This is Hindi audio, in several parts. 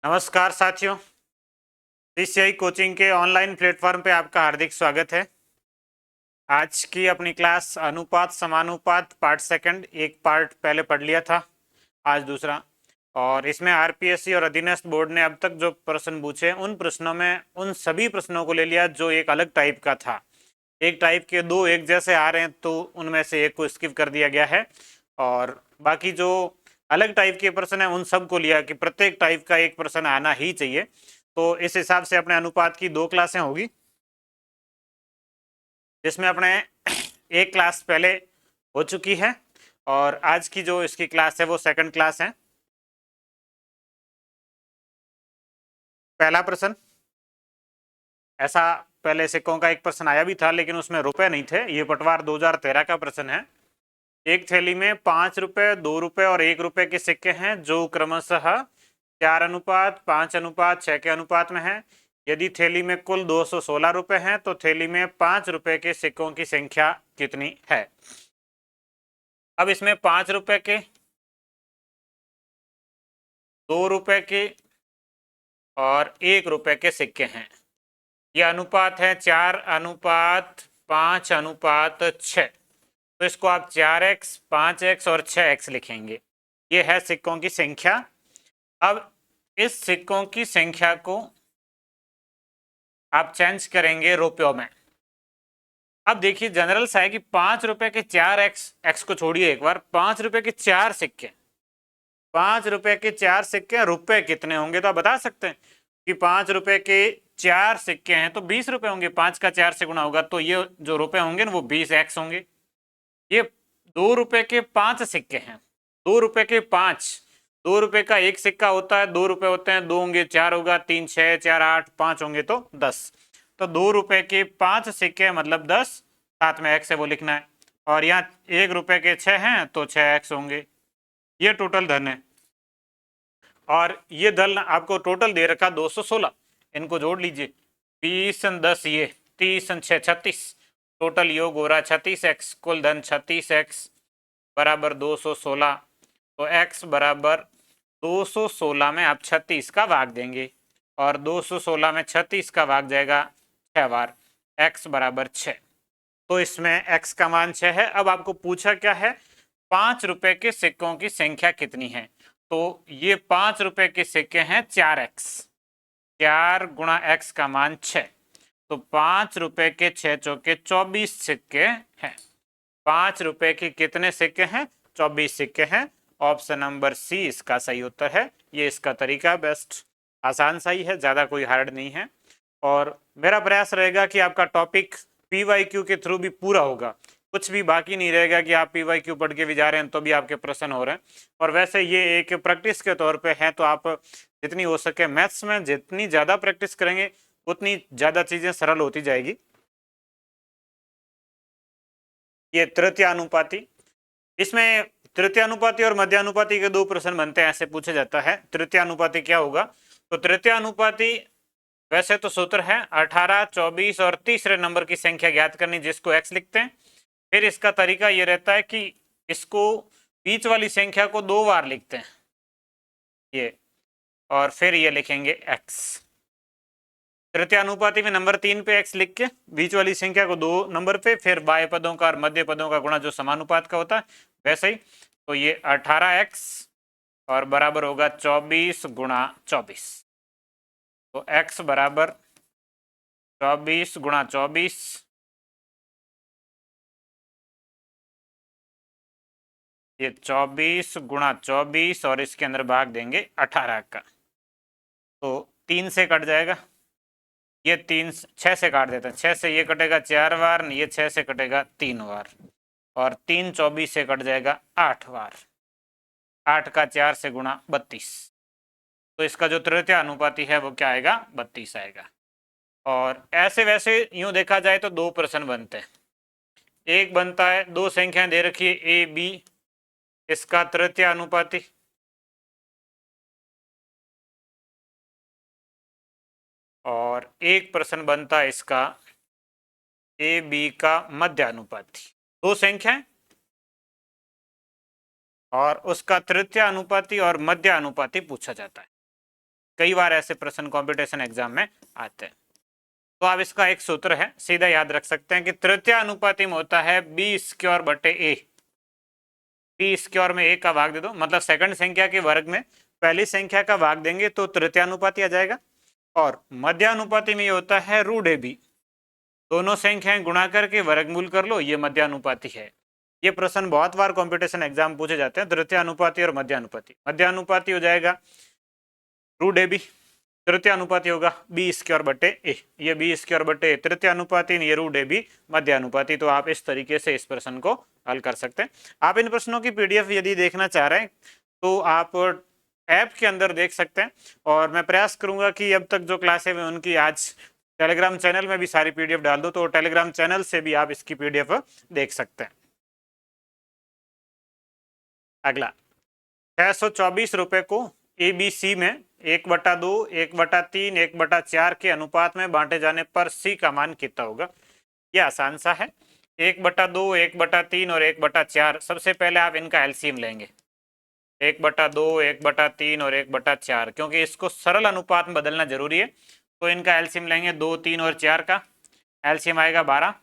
नमस्कार साथियों, सीसीआई कोचिंग के ऑनलाइन प्लेटफॉर्म पे आपका हार्दिक स्वागत है। आज की अपनी क्लास अनुपात समानुपात पार्ट सेकंड, एक पार्ट पहले पढ़ लिया था, आज दूसरा। और इसमें आरपीएससी और अधीनस्थ बोर्ड ने अब तक जो प्रश्न पूछे उन प्रश्नों में उन सभी प्रश्नों को ले लिया जो एक अलग टाइप का था। एक टाइप के दो एक जैसे आ रहे हैं तो उनमें से एक को स्किप कर दिया गया है, और बाकी जो अलग टाइप के प्रश्न है उन सब को लिया कि प्रत्येक टाइप का एक प्रश्न आना ही चाहिए। तो इस हिसाब से अपने अनुपात की 2 क्लासें होगी, जिसमें अपने एक क्लास पहले हो चुकी है और आज की जो इसकी क्लास है वो सेकंड क्लास है। पहला प्रश्न, ऐसा पहले सिक्कों का एक प्रश्न आया भी था लेकिन उसमें रुपए नहीं थे, ये पटवार 2013 का प्रश्न है। एक थैली में 5 रुपए, 2 रुपए और 1 रुपए के सिक्के हैं जो क्रमशः 4 अनुपात 5 अनुपात 6 के अनुपात में है। यदि थैली में कुल 216 रुपए हैं तो थैली में 5 रुपए के सिक्कों की संख्या कितनी है। अब इसमें 5 रुपए के, 2 रुपए के और 1 रुपए के सिक्के हैं। यह अनुपात है 4 अनुपात 5 अनुपात 6। तो इसको आप 4x 5x और 6x लिखेंगे। ये है सिक्कों की संख्या। अब इस सिक्कों की संख्या को आप चेंज करेंगे रुपयों में। अब देखिए जनरल सा है कि 5 रुपए के 4x, x को छोड़िए एक बार, 5 रुपए के 4 सिक्के, 5 रुपए के 4 सिक्के, रुपए कितने होंगे तो आप बता सकते हैं कि 5 रुपए के 4 सिक्के हैं तो 20 रुपए होंगे। 5 का 4 से गुणा होगा तो ये जो रुपए होंगे ना वो 20x होंगे। ये 2 रुपए के 5 सिक्के हैं, 2 रुपए के 5, 2 रुपए का एक सिक्का होता है, 2 रुपए होते हैं, 2 होंगे 4 होगा, 3 6 4 8 5 होंगे तो 10। तो 2 रुपए के 5 सिक्के मतलब 10, साथ में x है वो लिखना है। और यहाँ 1 रुपए के 6 हैं तो 6x होंगे। ये टोटल धन है और ये धन आपको टोटल दे रखा 216। इनको जोड़ लीजिए, 20 10 ये 30 6 36, टोटल योग हो रहा 36x। कुल धन 36x बराबर 216। तो x बराबर 216 में आप 36 का भाग देंगे और 216 में 36 का भाग जाएगा 6 बार, x बराबर 6। तो इसमें x का मान 6 है। अब आपको पूछा क्या है, 5 रुपए के सिक्कों की संख्या कितनी है। तो ये 5 रुपए के सिक्के हैं 4x, 4 गुणा x का मान 6। तो 5 रुपए के 6 चौके 24 सिक्के हैं। 5 रुपए के कितने सिक्के हैं, 24 सिक्के हैं। ऑप्शन नंबर सी इसका सही उत्तर है। ये इसका तरीका बेस्ट आसान सा ही है, ज़्यादा कोई हार्ड नहीं है। और मेरा प्रयास रहेगा कि आपका टॉपिक पीवाईक्यू के थ्रू भी पूरा होगा, कुछ भी बाकी नहीं रहेगा कि आप पीवाईक्यू पढ़ के भी जा रहे हैं तो भी आपके प्रश्न हो रहे हैं। और वैसे ये एक प्रैक्टिस के तौर पे है, तो आप जितनी हो सके मैथ्स में जितनी ज़्यादा प्रैक्टिस करेंगे उतनी ज़्यादा चीज़ें सरल होती जाएगी। ये तृतीयानुपाती, इसमें तृतीयानुपाती और मध्यानुपाती के 2 प्रश्न बनते हैं, ऐसे पूछा जाता है। तृतीयानुपाती क्या होगा, तो तृतीयानुपाती वैसे तो सूत्र है 18 24 और तीसरे नंबर की संख्या ज्ञात करनी, जिसको x लिखते हैं। फिर इसका तरीका ये रहता है कि इसको बीच वाली संख्या को 2 बार लिखते हैं ये, और फिर ये लिखेंगे x। तृतीयानुपाती में नंबर 3 पे x लिख के बीच वाली संख्या को 2 नंबर पे, फिर बाएं पदों का और मध्य पदों का गुणा जो समानुपात का होता है वैसे ही। तो ये 18x और बराबर होगा 24 गुणा 24। तो x बराबर 24 गुणा 24, ये 24 गुणा 24 और इसके अंदर भाग देंगे 18 का, तो 3 से कट जाएगा। ये 3 6 से काट देता है, 6 से ये कटेगा 4 बार, ये 6 से कटेगा 3 बार, और 3 24 से कट जाएगा 8 बार, 8 का 4 से गुणा 32। तो इसका जो तृतीय अनुपाती है वो क्या आएगा, 32 आएगा। और ऐसे वैसे यूं देखा जाए तो 2 प्रश्न बनते हैं। एक बनता है, 2 संख्याएं दे रखी है ए बी, इसका तृतीय अनुपाती, और एक प्रश्न बनता है इसका ए बी का मध्य अनुपाती। 2 संख्याएं और उसका तृतीय अनुपाती और मध्य अनुपाती पूछा जाता है। कई बार ऐसे प्रश्न कंपटीशन एग्जाम में आते हैं। तो आप इसका एक सूत्र है, सीधा याद रख सकते हैं कि तृतीय अनुपाती में होता है बी स्क्वायर बटे ए। बी स्क्वायर में ए का भाग दे दो, मतलब सेकंड संख्या के वर्ग में पहली संख्या का भाग देंगे तो तृतीय अनुपाती आ जाएगा। और मध्यानुपाती में ये होता है रूट ए बी, दोनों संख्याएं गुणा करके वर्गमूल कर लो, ये मध्यानुपाती है। ये प्रश्न बहुत बार कंपटीशन एग्जाम पूछे जाते हैं, तृतीय अनुपाती और मध्यानुपाती। मध्यानुपाती हो जाएगा रूट ए बी, तृतीय अनुपाती होगा बी स्क्वायर बटे ए, ये बी स्क्वायर बटे ए तृतीय अनुपाती, ये रूट ए बी मध्यानुपाती। तो आप इस तरीके से इस प्रश्न को हल कर सकते हैं। आप इन प्रश्नों की पीडीएफ यदि देखना चाह रहे हैं तो आप ऐप के अंदर देख सकते हैं, और मैं प्रयास करूंगा कि अब तक जो क्लासें हुई उनकी आज टेलीग्राम चैनल में भी सारी पीडीएफ डाल दो, तो टेलीग्राम चैनल से भी आप इसकी पीडीएफ देख सकते हैं। अगला 624 रुपए को एबीसी में 1/2, 1/3, 1/4 के अनुपात में बांटे जाने पर सी का मान कितना होगा। यह आसान सा है, 1/2, 1/3 और 1/4। सबसे पहले आप इनका एलसीएम लेंगे, 1/2, 1/3 और 1/4, क्योंकि इसको सरल अनुपात में बदलना जरूरी है। तो इनका एलसीएम लेंगे, 2, 3 और 4 का एलसीएम आएगा 12।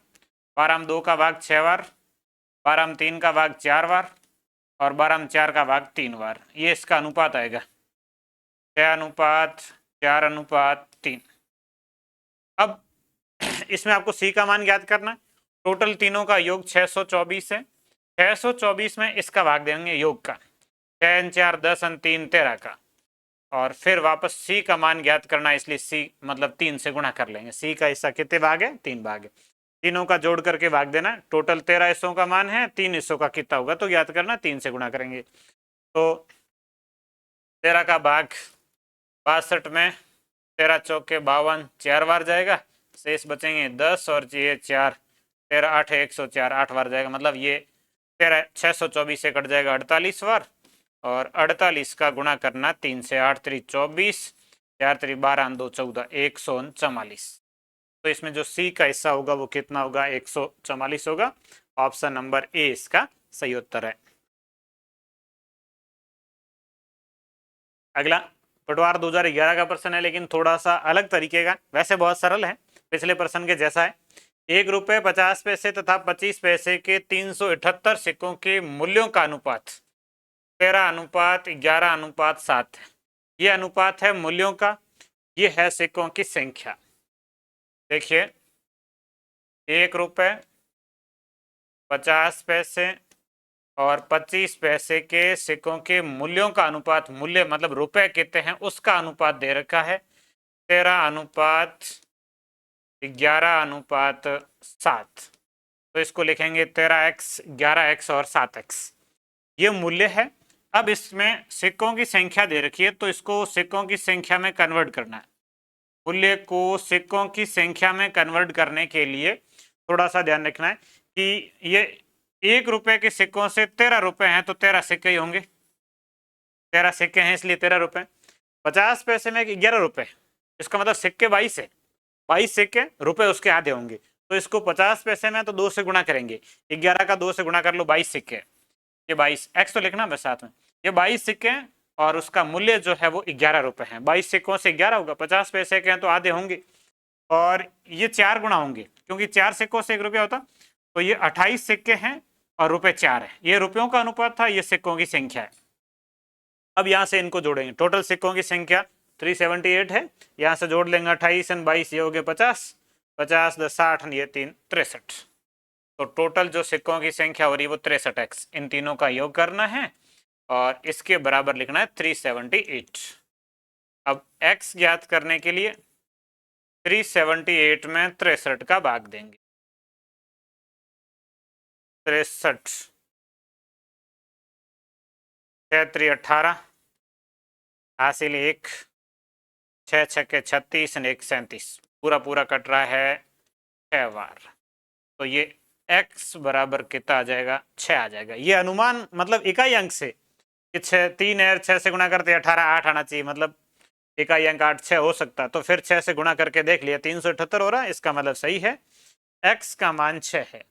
12 में 2 का भाग 6 बार, 12 में 3 का भाग 4 बार और 12 में 4 का भाग 3 बार। ये इसका अनुपात आएगा 6:4:3। अब इसमें आपको सी का मान याद करना है। टोटल तीनों का योग 624 है। 624 में इसका भाग देंगे योग का, 6 4 10 3 13 का, और फिर वापस सी का मान ज्ञात करना है, इसलिए सी मतलब 3 से गुणा कर लेंगे। सी का हिस्सा कितने भाग है, 3 भाग है। तीनों का जोड़ करके भाग देना। टोटल 13 हिस्सों का मान है, 3 हिस्सों का कितना होगा तो ज्ञात करना, 3 से गुणा करेंगे। तो 13 का भाग 62 में 13 चौके 52, 4 बार जाएगा, शेष बचेंगे 10 और ये 4, 13 8 104, 8 बार जाएगा। मतलब ये 13 624 से कट जाएगा 48 बार, और 48 का गुणा करना 3 से, 8 3 24, 4 3 12 2 14, 144। तो इसमें जो सी का हिस्सा होगा वो कितना होगा, 144 होगा। ऑप्शन नंबर ए इसका सही उत्तर है। अगला पटवार 2011 का प्रश्न है, लेकिन थोड़ा सा अलग तरीके का, वैसे बहुत सरल है, पिछले प्रश्न के जैसा है। 1 रुपये 50 पैसे तथा 25 पैसे के 378 सिक्कों के मूल्यों का अनुपात 13:11:7 है। ये अनुपात है मूल्यों का, ये है सिक्कों की संख्या। देखिए 1 रुपये 50 पैसे और 25 पैसे के सिक्कों के मूल्यों का अनुपात, मूल्य मतलब रुपए कितने हैं उसका अनुपात दे रखा है 13:11:7। तो इसको लिखेंगे 13x, 11x और 7x, ये मूल्य है। अब इसमें सिक्कों की संख्या दे रखी है, तो इसको सिक्कों की संख्या में कन्वर्ट करना है। मूल्य को सिक्कों की संख्या में कन्वर्ट करने के लिए थोड़ा सा ध्यान रखना है कि ये 1 रुपए के सिक्कों से 13 रुपए हैं, तो 13 सिक्के ही होंगे, 13 सिक्के हैं इसलिए 13 रुपए। 50 पैसे में 11 रुपए, इसका मतलब सिक्के 22 है, 22 सिक्के, रुपए उसके आधे होंगे। तो इसको 50 पैसे में तो 2 से गुणा करेंगे, 11 का 2 से गुणा कर लो, 22 सिक्के। ये 22 एक्स तो लिखना बस साथ में, ये 22 सिक्के हैं और उसका मूल्य जो है वो 11 रुपए है। 22 सिक्कों से 11 होगा, 50 पैसे के हैं तो आधे होंगे, और ये 4 गुणा होंगे, क्योंकि 4 सिक्कों से 1 रुपया होता। तो ये 28 सिक्के हैं और रुपए 4 है। ये रुपयों का अनुपात था, ये सिक्कों की संख्या है। अब यहाँ से इनको जोड़ेंगे, टोटल सिक्कों की संख्या 378 है, यहाँ से जोड़ लेंगे 28 और 22, ये हो गए 50, 50 10 60, ये 3 63। तो टोटल जो सिक्कों की संख्या हो रही है वो 63x, इन तीनों का योग करना है और इसके बराबर लिखना है 378। अब x ज्ञात करने के लिए 378 में 63 का भाग देंगे, 63, 6 18, हासिल 1, 6 छक्के 36 और 1 37, पूरा पूरा कट रहा है 6 बार। तो ये x बराबर कितना आ जाएगा, 6 आ जाएगा। ये अनुमान मतलब इकाई अंक से कि 6 3 है, 6 से गुणा करते 18, 8 आना चाहिए, मतलब इकाई अंक 8 6 हो सकता। तो फिर 6 से गुणा करके देख लिया, 378 हो रहा है, इसका मतलब सही है, x का मान 6 है।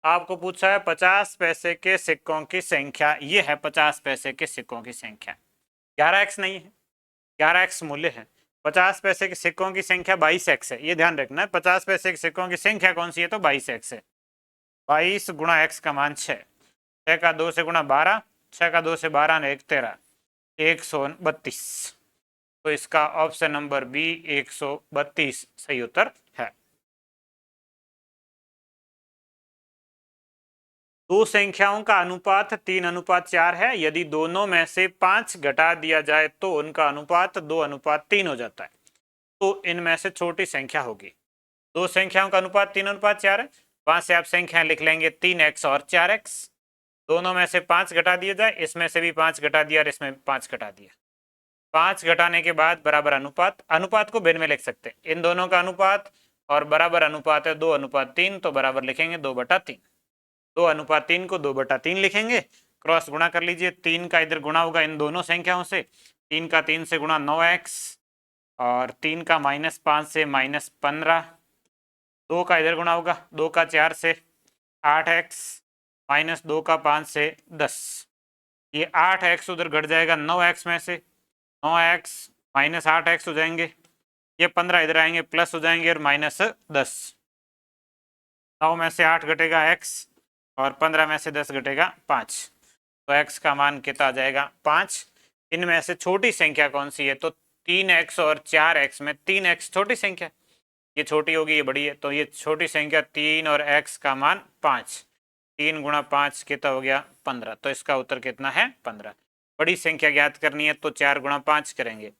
आपको पूछा है 50 पैसे के सिक्कों की संख्या, ये है 50 पैसे के सिक्कों की संख्या, 11x नहीं है, 11x मूल्य है। 50 पैसे के सिक्कों की संख्या 22x है, ये ध्यान रखना है। 50 पैसे के सिक्कों की संख्या कौन सी है? तो 22x है। 22 गुणा x का मान 6, 6 का 2 से गुणा 12, 6 का 2 से 12 ने 1 13, 132। तो इसका ऑप्शन नंबर बी 132 सही उत्तर है। दो संख्याओं का अनुपात 3:4 है। यदि दोनों में से 5 घटा दिया जाए तो उनका अनुपात 2:3 हो जाता है। तो इनमें से छोटी संख्या होगी। दो संख्याओं का अनुपात 3:4 है। वहां से आप संख्याएं लिख लेंगे 3x और 4x। दोनों में से 5 घटा दिया जाए, इसमें से भी 5 घटा दिया और इसमें 5 घटा दिया। 5 घटाने के बाद बराबर अनुपात, अनुपात को भिन्न में लिख सकते हैं। इन दोनों का अनुपात और बराबर अनुपात है 2:3, तो बराबर लिखेंगे 2/3। 2:3 को 2/3 लिखेंगे। क्रॉस गुणा कर लीजिए, 3 का इधर गुणा होगा इन दोनों संख्याओं से, 3 का 3 से गुणा 9x, और 3 का -5 से -15। 2 का इधर गुणा होगा, 2 का 4 से 8x, -2 का 5 से 10। ये 8x उधर घट जाएगा 9x में से, 9x -8x हो जाएंगे। ये 15 इधर आएंगे, प्लस हो जाएंगे और -10। 9 में से 8 घटेगा x, और 15 में से 10 घटेगा 5। तो x का मान कितना आ जाएगा? 5। इनमें से छोटी संख्या कौन सी है? तो 3x और 4x में 3x छोटी संख्या, ये छोटी होगी, ये बड़ी है। तो ये छोटी संख्या 3 और x का मान 5। 3 गुणा 5 कितना हो गया? 15। तो इसका उत्तर कितना है? 15। बड़ी संख्या ज्ञात करनी है तो 4 गुणा 5 करेंगे।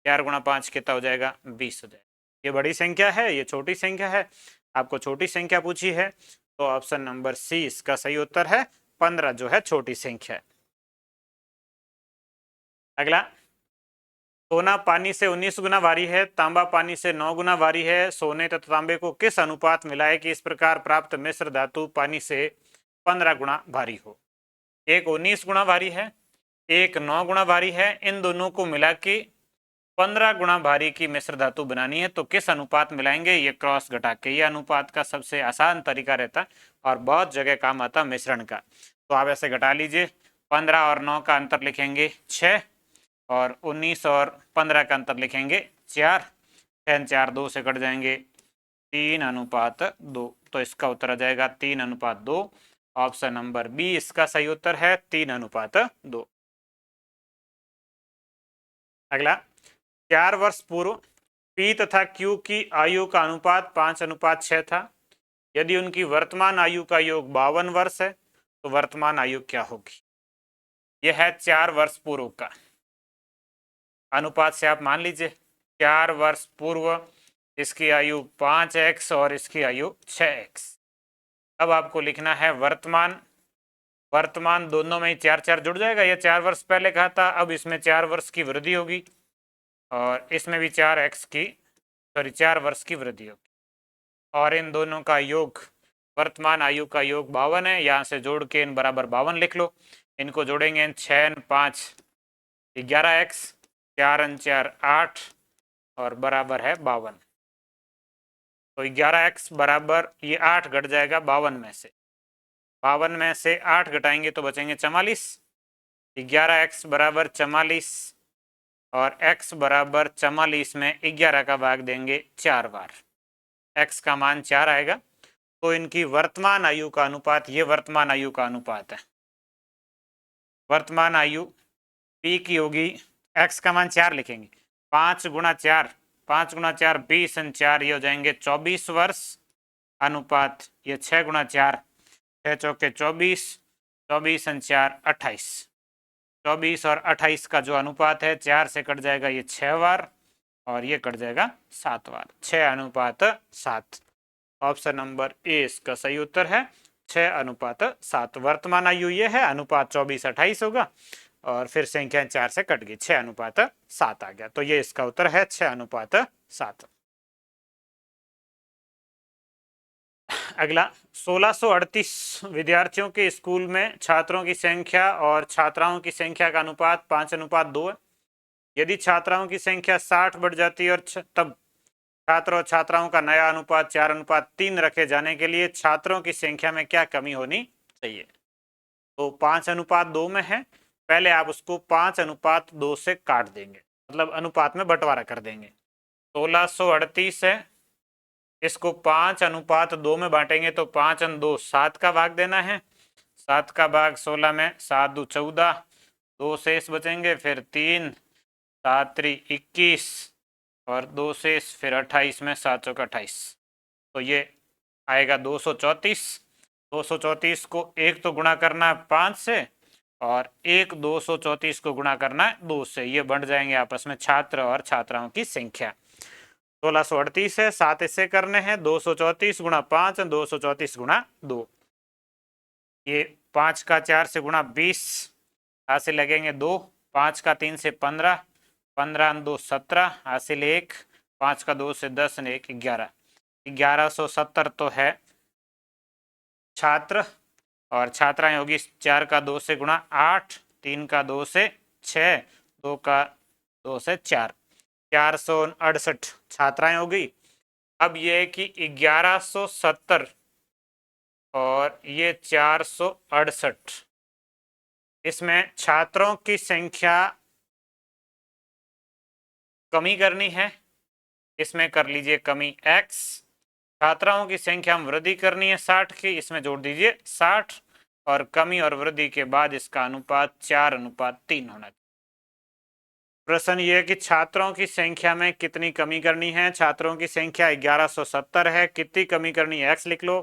4 गुणा 5 कितना हो जाएगा? 20 हो जाएगा। ये बड़ी संख्या है, ये छोटी संख्या है। आपको छोटी संख्या पूछी है, तो ऑप्शन नंबर सी इसका सही उत्तर है। 15 जो है छोटी संख्या है। अगला, सोना पानी से 19 गुना भारी है, तांबा पानी से 9 गुना भारी है। सोने तथा तांबे को किस अनुपात मिलाए कि इस प्रकार प्राप्त मिश्र धातु पानी से 15 गुना भारी हो? एक 19 गुना भारी है, एक 9 गुना भारी है। इन दोनों को मिला के 15 गुना भारी की मिश्र धातु बनानी है, तो किस अनुपात मिलाएंगे? ये क्रॉस घटा के। ये अनुपात का सबसे आसान तरीका रहता है और बहुत जगह काम आता मिश्रण का। तो आप ऐसे घटा लीजिए, 15 और 9 का अंतर लिखेंगे 6, और 19 और 15 का अंतर लिखेंगे 4। 6 4 2 से कट जाएंगे, 3:2। तो इसका उत्तर आ जाएगा 3:2। ऑप्शन नंबर बी इसका सही उत्तर है, 3:2। अगला, 4 वर्ष पूर्व P तथा Q की आयु का अनुपात 5:6 था। यदि उनकी वर्तमान आयु का योग 52 वर्ष है, तो वर्तमान आयु क्या होगी? यह है 4 वर्ष पूर्व का अनुपात से आप मान लीजिए 4 वर्ष पूर्व इसकी आयु 5x और इसकी आयु 6x। अब आपको लिखना है वर्तमान। वर्तमान दोनों में ही 4 4 जुड़ जाएगा। यह 4 वर्ष पहले कहा था, अब इसमें 4 वर्ष की वृद्धि होगी और इसमें भी 4 वर्ष की वृद्धि होगी, और इन दोनों का योग, वर्तमान आयु का योग 52 है। यहाँ से जोड़ के इन बराबर 52 लिख लो। इनको जोड़ेंगे 6 5 11x, 4 4 8 और बराबर है 52। तो 11x बराबर ये 8 घट जाएगा 52 में से। 52 में से 8 घटाएंगे तो बचेंगे 44। 11x बराबर 44 और x बराबर 44 में 11 का भाग देंगे 4 बार। x का मान 4 आएगा। तो इनकी वर्तमान आयु का अनुपात, ये वर्तमान आयु का अनुपात है। वर्तमान आयु P की होगी, x का मान 4 लिखेंगे, 5 गुणा 4, 5 गुणा 4 20 और 4 ये हो जाएंगे 24 वर्ष। अनुपात ये 6 गुणा 4, 6 चौके 24, 24 और 4 28। 24 और 28 का जो अनुपात है, 4 से कट जाएगा ये 6 बार और ये कट जाएगा 7 बार। 6:7। ऑप्शन नंबर ए इसका सही उत्तर है, 6:7। वर्तमान आयु ये है, अनुपात 24-28 होगा और फिर संख्या 4 से कट गई, 6:7 आ गया। तो ये इसका उत्तर है 6:7। अगला, 1638 विद्यार्थियों के स्कूल में छात्रों की संख्या और छात्राओं की संख्या का अनुपात 5:2 है। यदि छात्राओं की संख्या 60 बढ़ जाती है और तब छात्र और छात्राओं का नया अनुपात 4:3 रखे जाने के लिए छात्रों की संख्या में क्या कमी होनी चाहिए? तो 5:2 में है, पहले आप उसको 5:2 से काट देंगे। मतलब अनुपात में बंटवारा कर देंगे। 1638 है, इसको 5:2 में बांटेंगे तो 5:2 7 का भाग देना है। 7 का भाग 16 में, 7×2 14, 2 शेष बचेंगे, फिर 3, 7×3 21 और 2 शेष, फिर 28 में 7×4 28। तो ये आएगा 234। 234 को एक तो गुणा करना है 5 से और एक 234 को गुणा करना है 2 से। ये बंट जाएंगे आपस में छात्र और छात्राओं की संख्या। 1638 है, 7 इससे करने हैं, 234 गुणा 5, 234 गुणा 2। ये 5 का 4 से गुणा 20, हासिल लगेंगे 2, 5 का 3 से 15, 15×2 17, हासिल 1, 5 का 2 से 10 ने 1 11। 1170 तो है छात्र और छात्राएं होगी 4 का 2 से गुणा 8, 3 का 2 से 6, 2 का 2 से 4, 468 छात्राएं हो गई। अब यह है कि 1170 और ये 468, इसमें छात्रों की संख्या कमी करनी है, इसमें कर लीजिए कमी x। छात्राओं की संख्या में वृद्धि करनी है 60 की, इसमें जोड़ दीजिए 60 और कमी और वृद्धि के बाद इसका अनुपात 4:3 होना चाहिए। प्रश्न ये है कि छात्रों की संख्या में कितनी कमी करनी है। छात्रों की संख्या 1170 है, कितनी कमी करनी है x लिख लो।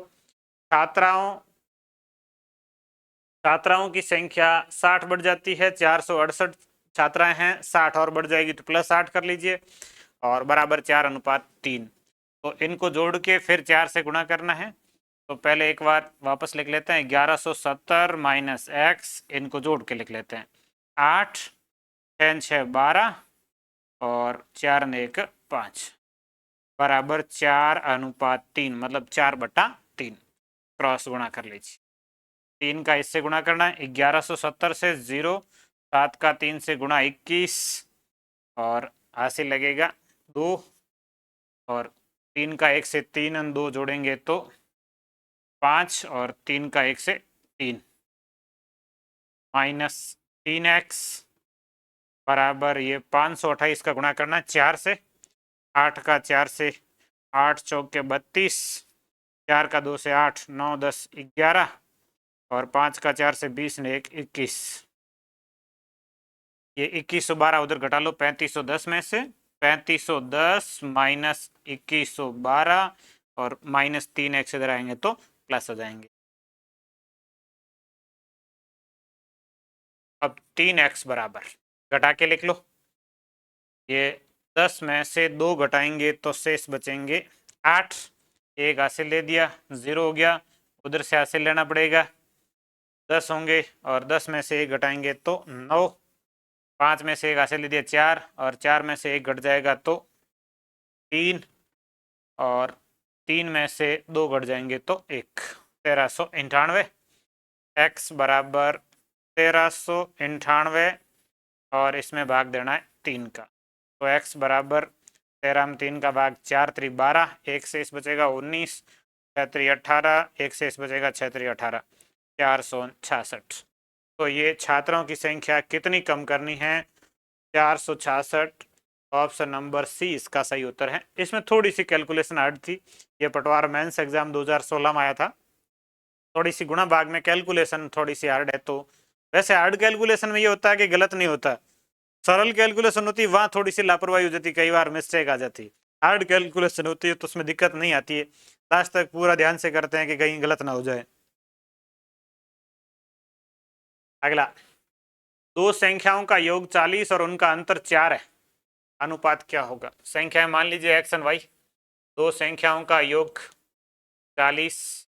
छात्राओं की संख्या 60 बढ़ जाती है, 468 छात्राएं हैं, 60 और बढ़ जाएगी तो +8 कर लीजिए और बराबर 4:3। तो इनको जोड़ के फिर 4 से गुणा करना है। तो पहले एक बार वापस लिख लेते हैं, 1170 माइनस x, इनको जोड़ के लिख लेते हैं 8, 6 6 12 और 4 ने 1 5 बराबर 4:3, मतलब 4/3। क्रॉस गुणा कर लीजिए। 3 का इससे गुणा करना है, 1170 से 0, 7 का 3 से गुणा 21 और हासिल लगेगा 2 और 3 का 1 से 3 और 2 जोड़ेंगे तो 5 और 3 का 1 से 3 माइनस 3x बराबर ये 528 का गुणा करना है 4 से, 8 का 4 से 8 चौके 32, 4 का 2 से 8, 9 10 11 और 5 का 4 से 20 ने 1 21। ये 2112 उधर घटा लो 3510 में से, 3510 माइनस 2112 और माइनस 3x इधर आएंगे तो प्लस हो जाएंगे। अब 3x बराबर घटा के लिख लो। ये 10 में से 2 घटाएंगे तो शेष बचेंगे 8, एक हासिल ले दिया, 0 हो गया, उधर से हासिल लेना पड़ेगा 10 होंगे और 10 में से 1 घटाएंगे तो 9, 5 में से 1 हासिल ले दिया 4 और 4 में से 1 घट जाएगा तो 3 और 3 में से 2 घट जाएंगे तो 1, 1398। x बराबर 1398 और इसमें भाग देना है 3 का, तो x बराबर 13 में 3 का भाग 4 3 12, 1 शेष बचेगा 19, 6 3 18, 1 शेष बचेगा 6 3 18, 466। तो ये छात्रों की संख्या कितनी कम करनी है, 466। ऑप्शन नंबर सी इसका सही उत्तर है। इसमें थोड़ी सी कैलकुलेशन हार्ड थी, ये पटवार मेंस एग्जाम 2016 में आया था, थोड़ी सी गुणा भाग में कैलकुलेशन थोड़ी सी हार्ड है। तो वैसे हार्ड कैलकुलेशन में ये होता है कि गलत नहीं होता, सरल कैलकुलेशन होती है वहां थोड़ी सी लापरवाही हो जाती, कई बार मिस्टेक आ जाती। हार्ड कैलकुलेशन होती है तो उसमें दिक्कत नहीं आती है, लास्ट तक पूरा ध्यान से करते हैं कि कहीं गलत ना हो जाए। अगला, दो संख्याओं का योग 40 और उनका अंतर 4 है, अनुपात क्या होगा। संख्या मान लीजिए एक्स एंड वाई, दो संख्याओं का योग 40,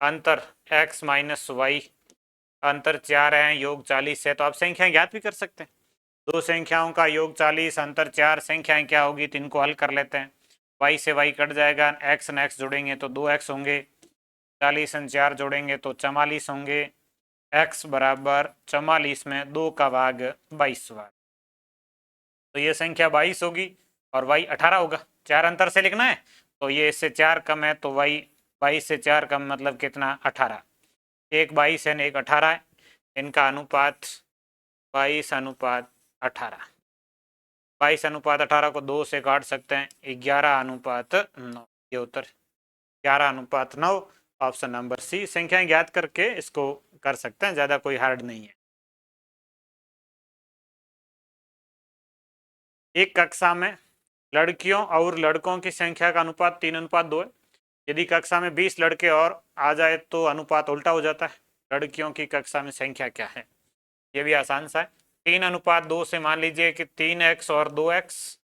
अंतर x माइनस वाई, अंतर 4 है, योग 40 है, तो आप संख्याएं ज्ञात भी कर सकते हैं। दो संख्याओं का योग 40, अंतर 4, संख्याएं क्या होगी, तो इनको हल कर लेते हैं। y से y कट जाएगा, x और x जोड़ेंगे तो 2x होंगे, 40 और 4 जोड़ेंगे तो 44 होंगे, x बराबर 44 में 2 का भाग 22 बार, तो ये संख्या 22 होगी और y 18 होगा। 4 अंतर से लिखना है तो ये इससे 4 कम है तो y 22 से 4 कम मतलब कितना, 18। एक 22 है, एक 18 है, इनका अनुपात 22:18। 22:18 को 2 से काट सकते हैं, 11:9। ये उत्तर 11:9। ऑप्शन नंबर सी। संख्याएं ज्ञात करके इसको कर सकते हैं, ज्यादा कोई हार्ड नहीं है। एक कक्षा में लड़कियों और लड़कों की संख्या का अनुपात 3:2 है। यदि कक्षा में 20 लड़के और आ जाए तो अनुपात उल्टा हो जाता है। लड़कियों की कक्षा में संख्या क्या है? ये भी आसान सा है। 3:2 से मान लीजिए कि 3x और 2x,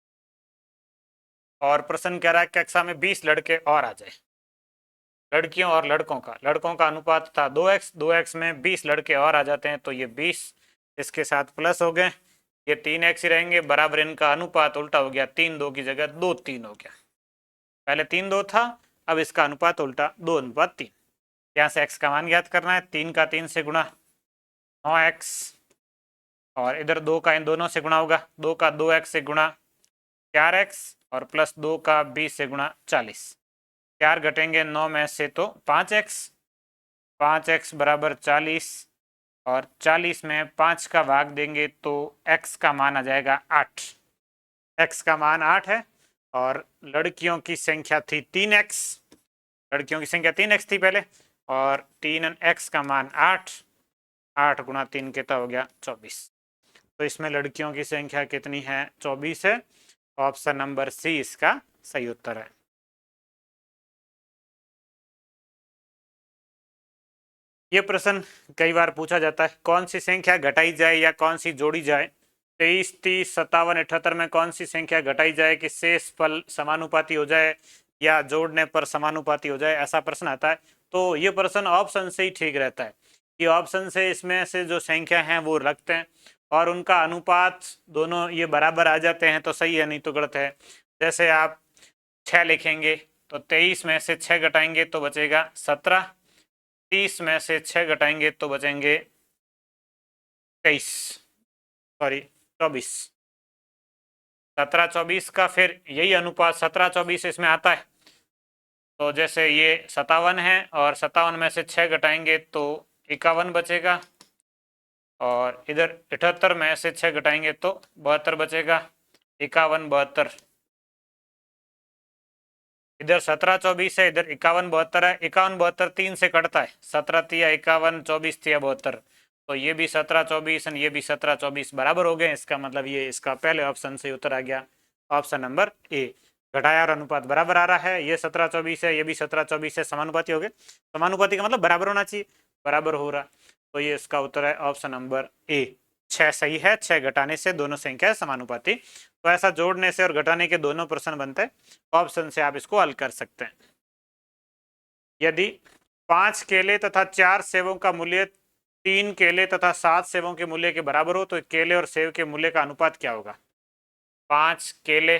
और प्रश्न कह रहा है कक्षा में 20 लड़के और आ जाए। लड़कियों और लड़कों का अनुपात था 2x, 2x में 20 लड़के और आ जाते हैं तो ये 20 इसके साथ प्लस हो गए, ये 3x ही रहेंगे, बराबर इनका अनुपात उल्टा हो गया, 3:2 की जगह 2:3 हो गया। पहले 3:2 था, अब इसका अनुपात उल्टा 2:3। यहाँ से x का मान ज्ञात करना है। 3 का 3 से गुणा 9x, और इधर 2 का इन दोनों से गुणा होगा, 2 का 2x से गुणा 4x, और प्लस 2 का 20 से गुणा 40। 4 घटेंगे 9 में से तो 5x, 5x बराबर 40, और 40 में 5 का भाग देंगे तो x का मान आ जाएगा 8। x का मान 8 है, और लड़कियों की संख्या थी 3x, लड़कियों की संख्या 3x थी पहले, और 3x का मान 8, 8 गुणा 3 कितना हो गया? 24। तो इसमें लड़कियों की संख्या कितनी है? 24 है। ऑप्शन नंबर सी इसका सही उत्तर है। ये प्रश्न कई बार पूछा जाता है, कौन सी संख्या घटाई जाए या कौन सी जोड़ी जाए? 23, 30, 57, 78 में कौन सी संख्या घटाई जाए कि शेष फल समानुपाती हो जाए या जोड़ने पर समानुपाती हो जाए? ऐसा प्रश्न आता है। तो ये प्रश्न ऑप्शन से ही ठीक रहता है कि ऑप्शन से इसमें से जो संख्या हैं वो रखते हैं और उनका अनुपात दोनों ये बराबर आ जाते हैं तो सही है, नहीं तो गलत है। जैसे आप 6 लिखेंगे तो 23 में से 6 घटाएंगे तो बचेगा 17, 30 में से 6 घटाएंगे तो बचेंगे 24। 17-24 का फिर यही अनुपात 17-24 इसमें आता है। तो जैसे ये 57 है और 57 में से 6 घटाएंगे तो 51 बचेगा, और इधर 78 में से 6 घटाएंगे तो 72 बचेगा। 51, 72, इधर 17-24 है, इधर 51, 72 है। 51, 72 3 से कटता है, 17 तिया 51, 24 तिया 72, तो ये भी 17-24 ये भी 17-24 बराबर हो गए। इसका मतलब ये इसका पहले ऑप्शन से उत्तर आ गया, ऑप्शन नंबर ए। घटाया और अनुपात बराबर आ रहा है, ये 17-24 है, ये भी 17-24 है, समानुपाती हो गए। समानुपाती का मतलब बराबर होना चाहिए, बराबर हो रहा, तो ये इसका उत्तर है ऑप्शन नंबर ए। 6 सही है, 6 घटाने से दोनों संख्या समानुपाती। तो ऐसा जोड़ने से और घटाने के दोनों प्रश्न बनते हैं, ऑप्शन से आप इसको हल कर सकते हैं। यदि 5 केले तथा 4 सेवों का मूल्य 3 केले तथा 7 सेवों के मूल्य के बराबर हो तो केले और सेव के मूल्य का अनुपात क्या होगा? 5 केले,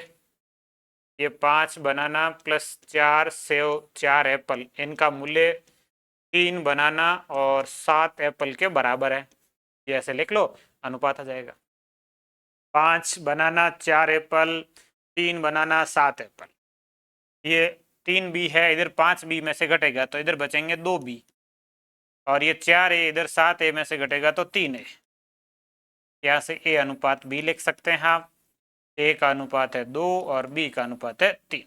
ये 5 बनाना प्लस 4 सेव 4 एप्पल, इनका मूल्य 3 बनाना और 7 एप्पल के बराबर है। ये ऐसे लिख लो, अनुपात आ जाएगा। 5 बनाना 4 एप्पल, 3 बनाना 7 एप्पल, ये 3 बी है, इधर 5 बी में से घटेगा तो इधर बचेंगे 2 बी, और ये 4 ए इधर 7 ए में से घटेगा तो 3 ए। यहाँ से ए अनुपात बी लिख सकते हैं आप। ए का अनुपात है 2 और बी का अनुपात है 3।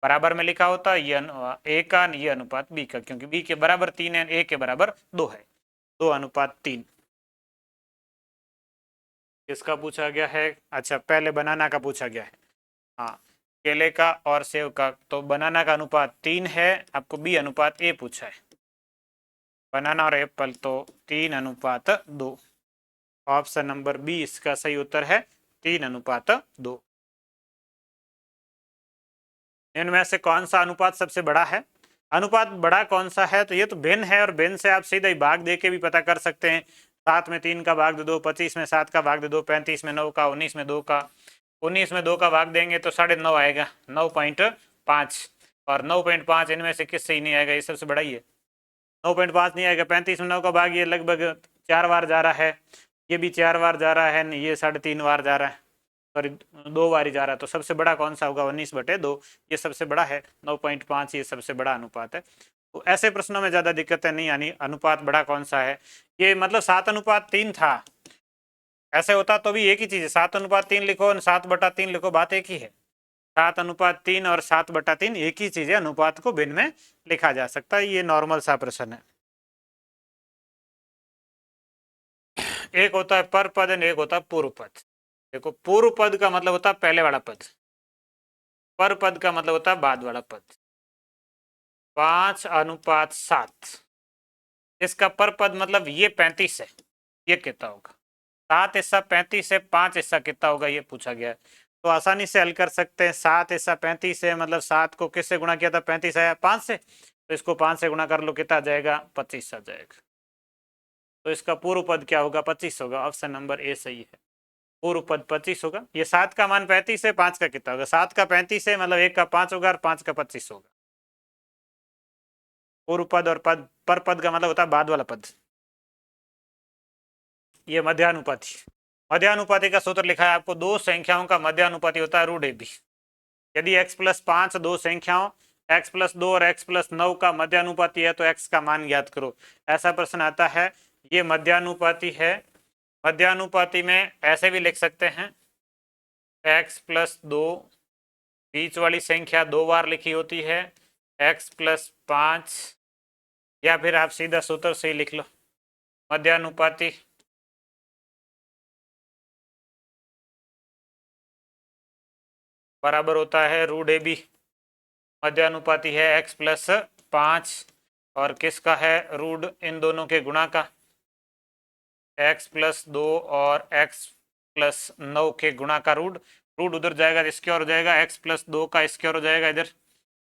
बराबर में लिखा होता ये ए का, ये अनुपात बी का, क्योंकि बी के बराबर 3 है, ए के बराबर 2 है, 2:3। किसका पूछा गया है? अच्छा, पहले बनाना का पूछा गया है। हाँ, केले का और सेव का, तो बनाना का अनुपात 3 है, आपको बी अनुपात ए पूछा है। बनाना और एप्पल तो 3:2। ऑप्शन नंबर बी इसका सही उत्तर है, 3:2। इनमें से कौन सा अनुपात सबसे बड़ा है? अनुपात बड़ा कौन सा है? तो ये तो भिन्न है, और भिन्न से आप सीधा ही भाग दे के भी पता कर सकते हैं। 7 में 3 का भाग दे दो, 25 में 7 का भाग दे दो, 35 में 9 का, 19 में 2 का। 19 में 2 का भाग देंगे तो 9.5 आएगा, 9.5, और 9.5 इनमें से किससे ही नहीं आएगा, ये सबसे बड़ा ही है। 9.5 नहीं आएगा। 35 में 9 का भाग, ये लगभग 4 बार जा रहा है, ये भी 4 बार जा रहा है, ये 3.5 बार जा रहा है, सॉरी 2 बार ही जा रहा है। तो सबसे बड़ा कौन सा होगा? 19/2, ये सबसे बड़ा है। 9.5 ये सबसे बड़ा अनुपात है। तो ऐसे प्रश्नों में ज़्यादा दिक्कतें नहीं आनी। अनुपात बड़ा कौन सा है? ये मतलब 7:3 था, ऐसे होता तो भी एक ही चीज है, 7:3 लिखो 7/3 लिखो, बात एक ही है। 7:3 और 7/3 एक ही चीज है, अनुपात को भिन्न में लिखा जा सकता है, ये नॉर्मल सा प्रश्न है। एक होता है पर पद और एक होता है पूर्व पद। देखो पूर्व पद का मतलब होता है पहले वाला पद, पर पद का मतलब होता है बाद वाला पद। 5:7, इसका पर पद मतलब ये 35 है, ये कितना होगा? 7 हिस्सा 35 है, 5 हिस्सा कितना होगा ये पूछा गया है। तो आसानी से हल कर सकते हैं। 7 हिस्सा 35 है, मतलब 7 को किससे गुणा किया था? 35 आया 5 से, तो इसको 5 से गुणा कर लो, कितना आ जाएगा? 25 आ जाएगा। तो इसका पूर्व पद क्या होगा? 25 होगा। ऑप्शन नंबर ए सही है, पूर्व पद 25 होगा। ये 7 का मान 35 है, 5 का कितना होगा? 7 का 35 है, मतलब 1 का 5 होगा और 5 का 25 होगा। पूर्व पद और पद पर पद का मतलब होता है बाद वाला पद। ये मध्यानुपाती, मध्यानुपाती का सूत्र लिखा है आपको, दो संख्याओं का मध्यानुपाती होता है रूट AB। यदि x+5 दो संख्याओं x+2 और x+9 का मध्यानुपाती है तो x का मान ज्ञात करो। ऐसा प्रश्न आता है, ये मध्यानुपाती है। मध्यानुपाती में ऐसे भी लिख सकते हैं, x+2, बीच वाली संख्या 2 बार लिखी होती है, x+5, या फिर आप सीधा सूत्र से ही लिख लो, मध्यानुपाती बराबर होता है रूट AB। मध्यानुपाती है x+5 और किसका है? रूट इन दोनों के गुणा का, x+2 और x+9 के गुणा का रूट। रूट उधर जाएगा, इसके और हो जाएगा, x+2 का स्क्वायर हो जाएगा इधर,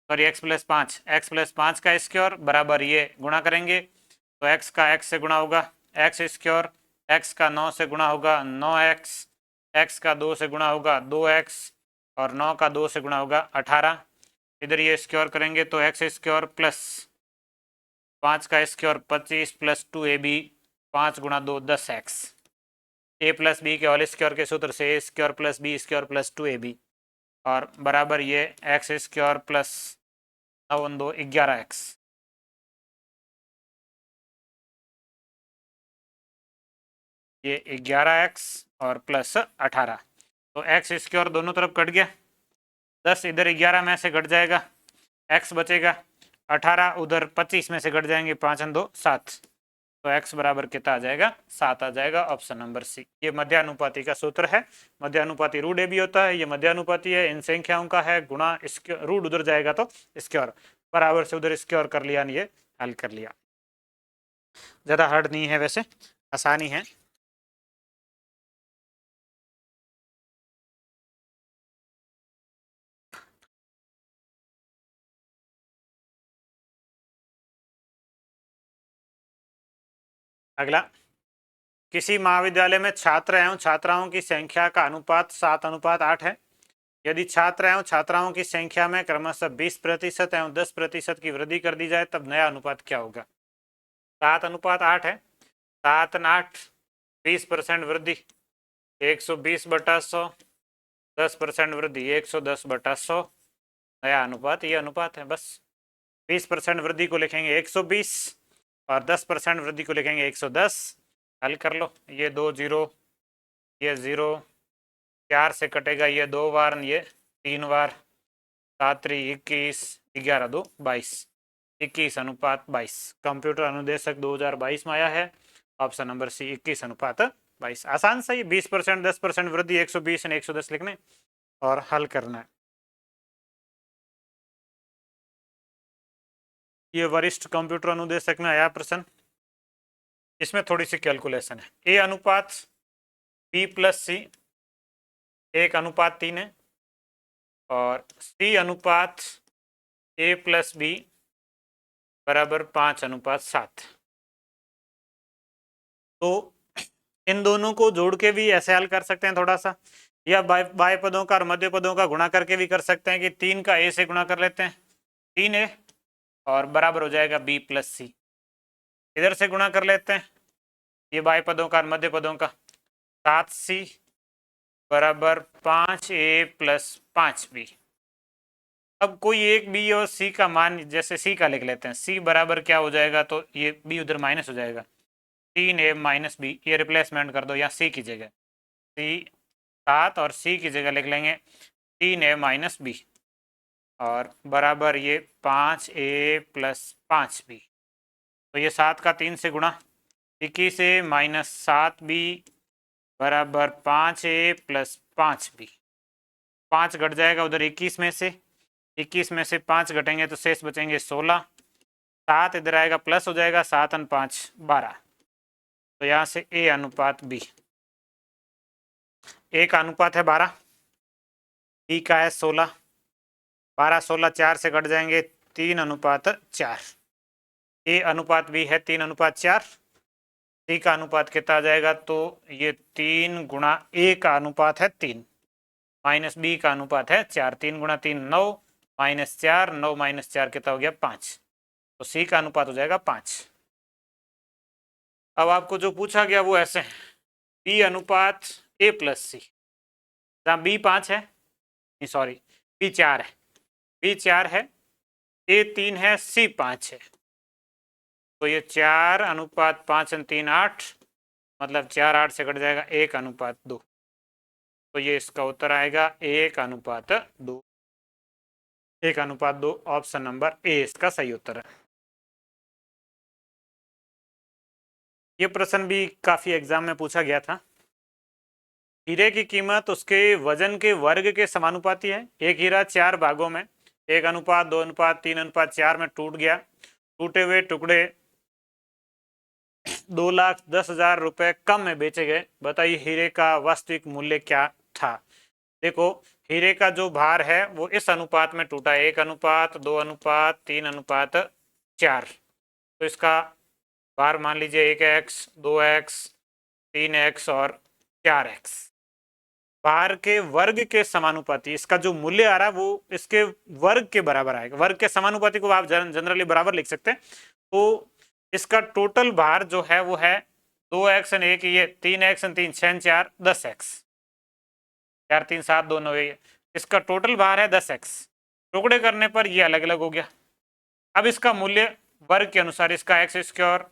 सॉरी x+5 का स्क्वायर बराबर ये गुणा करेंगे तो x का x से गुणा होगा x स्क्वायर, x का 9 से गुणा होगा 9x, x का 2 से गुणा होगा 2x और 9 का 2 से गुणा होगा 18। इधर ये स्क्वायर करेंगे तो x स्क्वायर प्लस 5 का स्क्वायर 25 प्लस 2ab, 5 गुणा 2 10x, a+b के होल स्क्वायर के सूत्र से a square plus b square plus 2ab और बराबर ये x स्क्वायर प्लस 9 2 11x। ये 11x और प्लस 18, तो x स्क्वायर दोनों तरफ कट गया, 10 इधर 11 में से घट जाएगा, x बचेगा, 18 उधर 25 में से घट जाएंगे, 5 और 2 7, तो x बराबर कितना आ जाएगा? 7 आ जाएगा। ऑप्शन नंबर सी, ये मध्यानुपाती का सूत्र है। मध्यानुपाती रूट AB होता है, ये मध्यानुपाती है, इन संख्याओं का है गुणा रूट उधर जाएगा तो स्क्वायर, बराबर से उधर स्क्वायर कर लिया, ये हल कर लिया। ज़्यादा हार्ड नहीं है, वैसे आसानी है। अगला, किसी महाविद्यालय में छात्र एवं छात्राओं की संख्या का अनुपात 7:8 है। यदि छात्र एवं छात्राओं की संख्या में क्रमशः 20% एवं 10% की वृद्धि कर दी जाए तब नया अनुपात क्या होगा? 7:8 है, 7 और 8, 20% वृद्धि 120/100, 10% वृद्धि 110/100, नया अनुपात ये अनुपात है। बस 20% वृद्धि को लिखेंगे 120 और 10% वृद्धि को लिखेंगे 110। हल कर लो, ये 2 0, ये 0, 4 से कटेगा ये 2 बार, ये 3 बार, 7 21, 11 2 22, 21:22। कंप्यूटर अनुदेशक 2022 में आया है। Option number C 21:22। आसान सही, 20% 10% वृद्धि 120 और 110 लिखने और हल करना है। ये वरिष्ठ कंप्यूटर अनुदेशक में आया प्रश्न, इसमें थोड़ी सी कैलकुलेशन है। ए अनुपात B+C 1:3 है और C अनुपात A+B बराबर 5:7। तो इन दोनों को जोड़ के भी ऐसे हल कर सकते हैं थोड़ा सा, या बाय पदों का और मध्य पदों का गुणा करके भी कर सकते हैं कि 3 का A से गुणा कर लेते हैं, 3A और बराबर हो जाएगा B+C। इधर से गुणा कर लेते हैं, ये बाय पदों का और मध्य पदों का, 7C बराबर 5A + 5B। अब कोई एक B और C का मान, जैसे C का लिख लेते हैं, C बराबर क्या हो जाएगा, तो ये B उधर माइनस हो जाएगा, 3A - B, ये रिप्लेसमेंट कर दो यहाँ C की जगह, सी 7 और सी की जगह लिख लेंगे 3a माइनस बी और बराबर ये 5a प्लस 5b। तो ये 7 का 3 से गुणा 21a माइनस 7b बराबर 5a प्लस 5b। 5 घट जाएगा उधर 21 में से, 21 में से 5 घटेंगे तो शेष बचेंगे 16। 7 इधर आएगा प्लस हो जाएगा, 7 और 5 12। तो यहाँ से a अनुपात b, a का अनुपात है 12, b का है 16। 12 16 4 से घट जाएंगे 3 अनुपात 4। a अनुपात b है 3 अनुपात 4। c का अनुपात कितना आ जाएगा, तो ये 3 गुणा a का अनुपात है 3 माइनस b का अनुपात है 4। 3 गुणा 3 9 माइनस 4, 9 माइनस 4 कितना हो गया 5। तो c का अनुपात हो जाएगा 5। अब आपको जो पूछा गया वो ऐसे है, b अनुपात a प्लस सी, जहाँ b 5 है, नहीं सॉरी b 4 है, b 4 है, a 3 है, c 5 है। तो ये 4 अनुपात 5 और 3 8, मतलब 4 8 से कट जाएगा 1 अनुपात 2। तो ये इसका उत्तर आएगा 1 अनुपात 2। 1 अनुपात 2 ऑप्शन नंबर ए इसका सही उत्तर है। ये प्रश्न भी काफी एग्जाम में पूछा गया था। हीरे की कीमत उसके वजन के वर्ग के समानुपाती है। एक हीरा 4 भागों में 1 अनुपात 2 अनुपात 3 अनुपात 4 में टूट गया। टूटे हुए टुकड़े 2,10,000 रुपए कम में बेचे गए। बताइए हीरे का वास्तविक मूल्य क्या था। देखो हीरे का जो भार है वो इस अनुपात में टूटा है, 1 अनुपात 2 अनुपात 3 अनुपात 4। तो इसका भार मान लीजिए 1x 2x 3x और 4x। भार के वर्ग के समानुपाती इसका जो मूल्य आ रहा है वो इसके वर्ग के बराबर आएगा। वर्ग के समानुपाती को आप जनरली बराबर लिख सकते हैं। तो इसका टोटल भार जो है वो है 2x और 1 ये 3x और 3 6 4 10x, 4 3 7 2 9 ये इसका टोटल भार है 10x। टुकड़े करने पर ये अलग अलग हो गया। अब इसका मूल्य वर्ग के अनुसार, इसका एक्स स्क्वायर,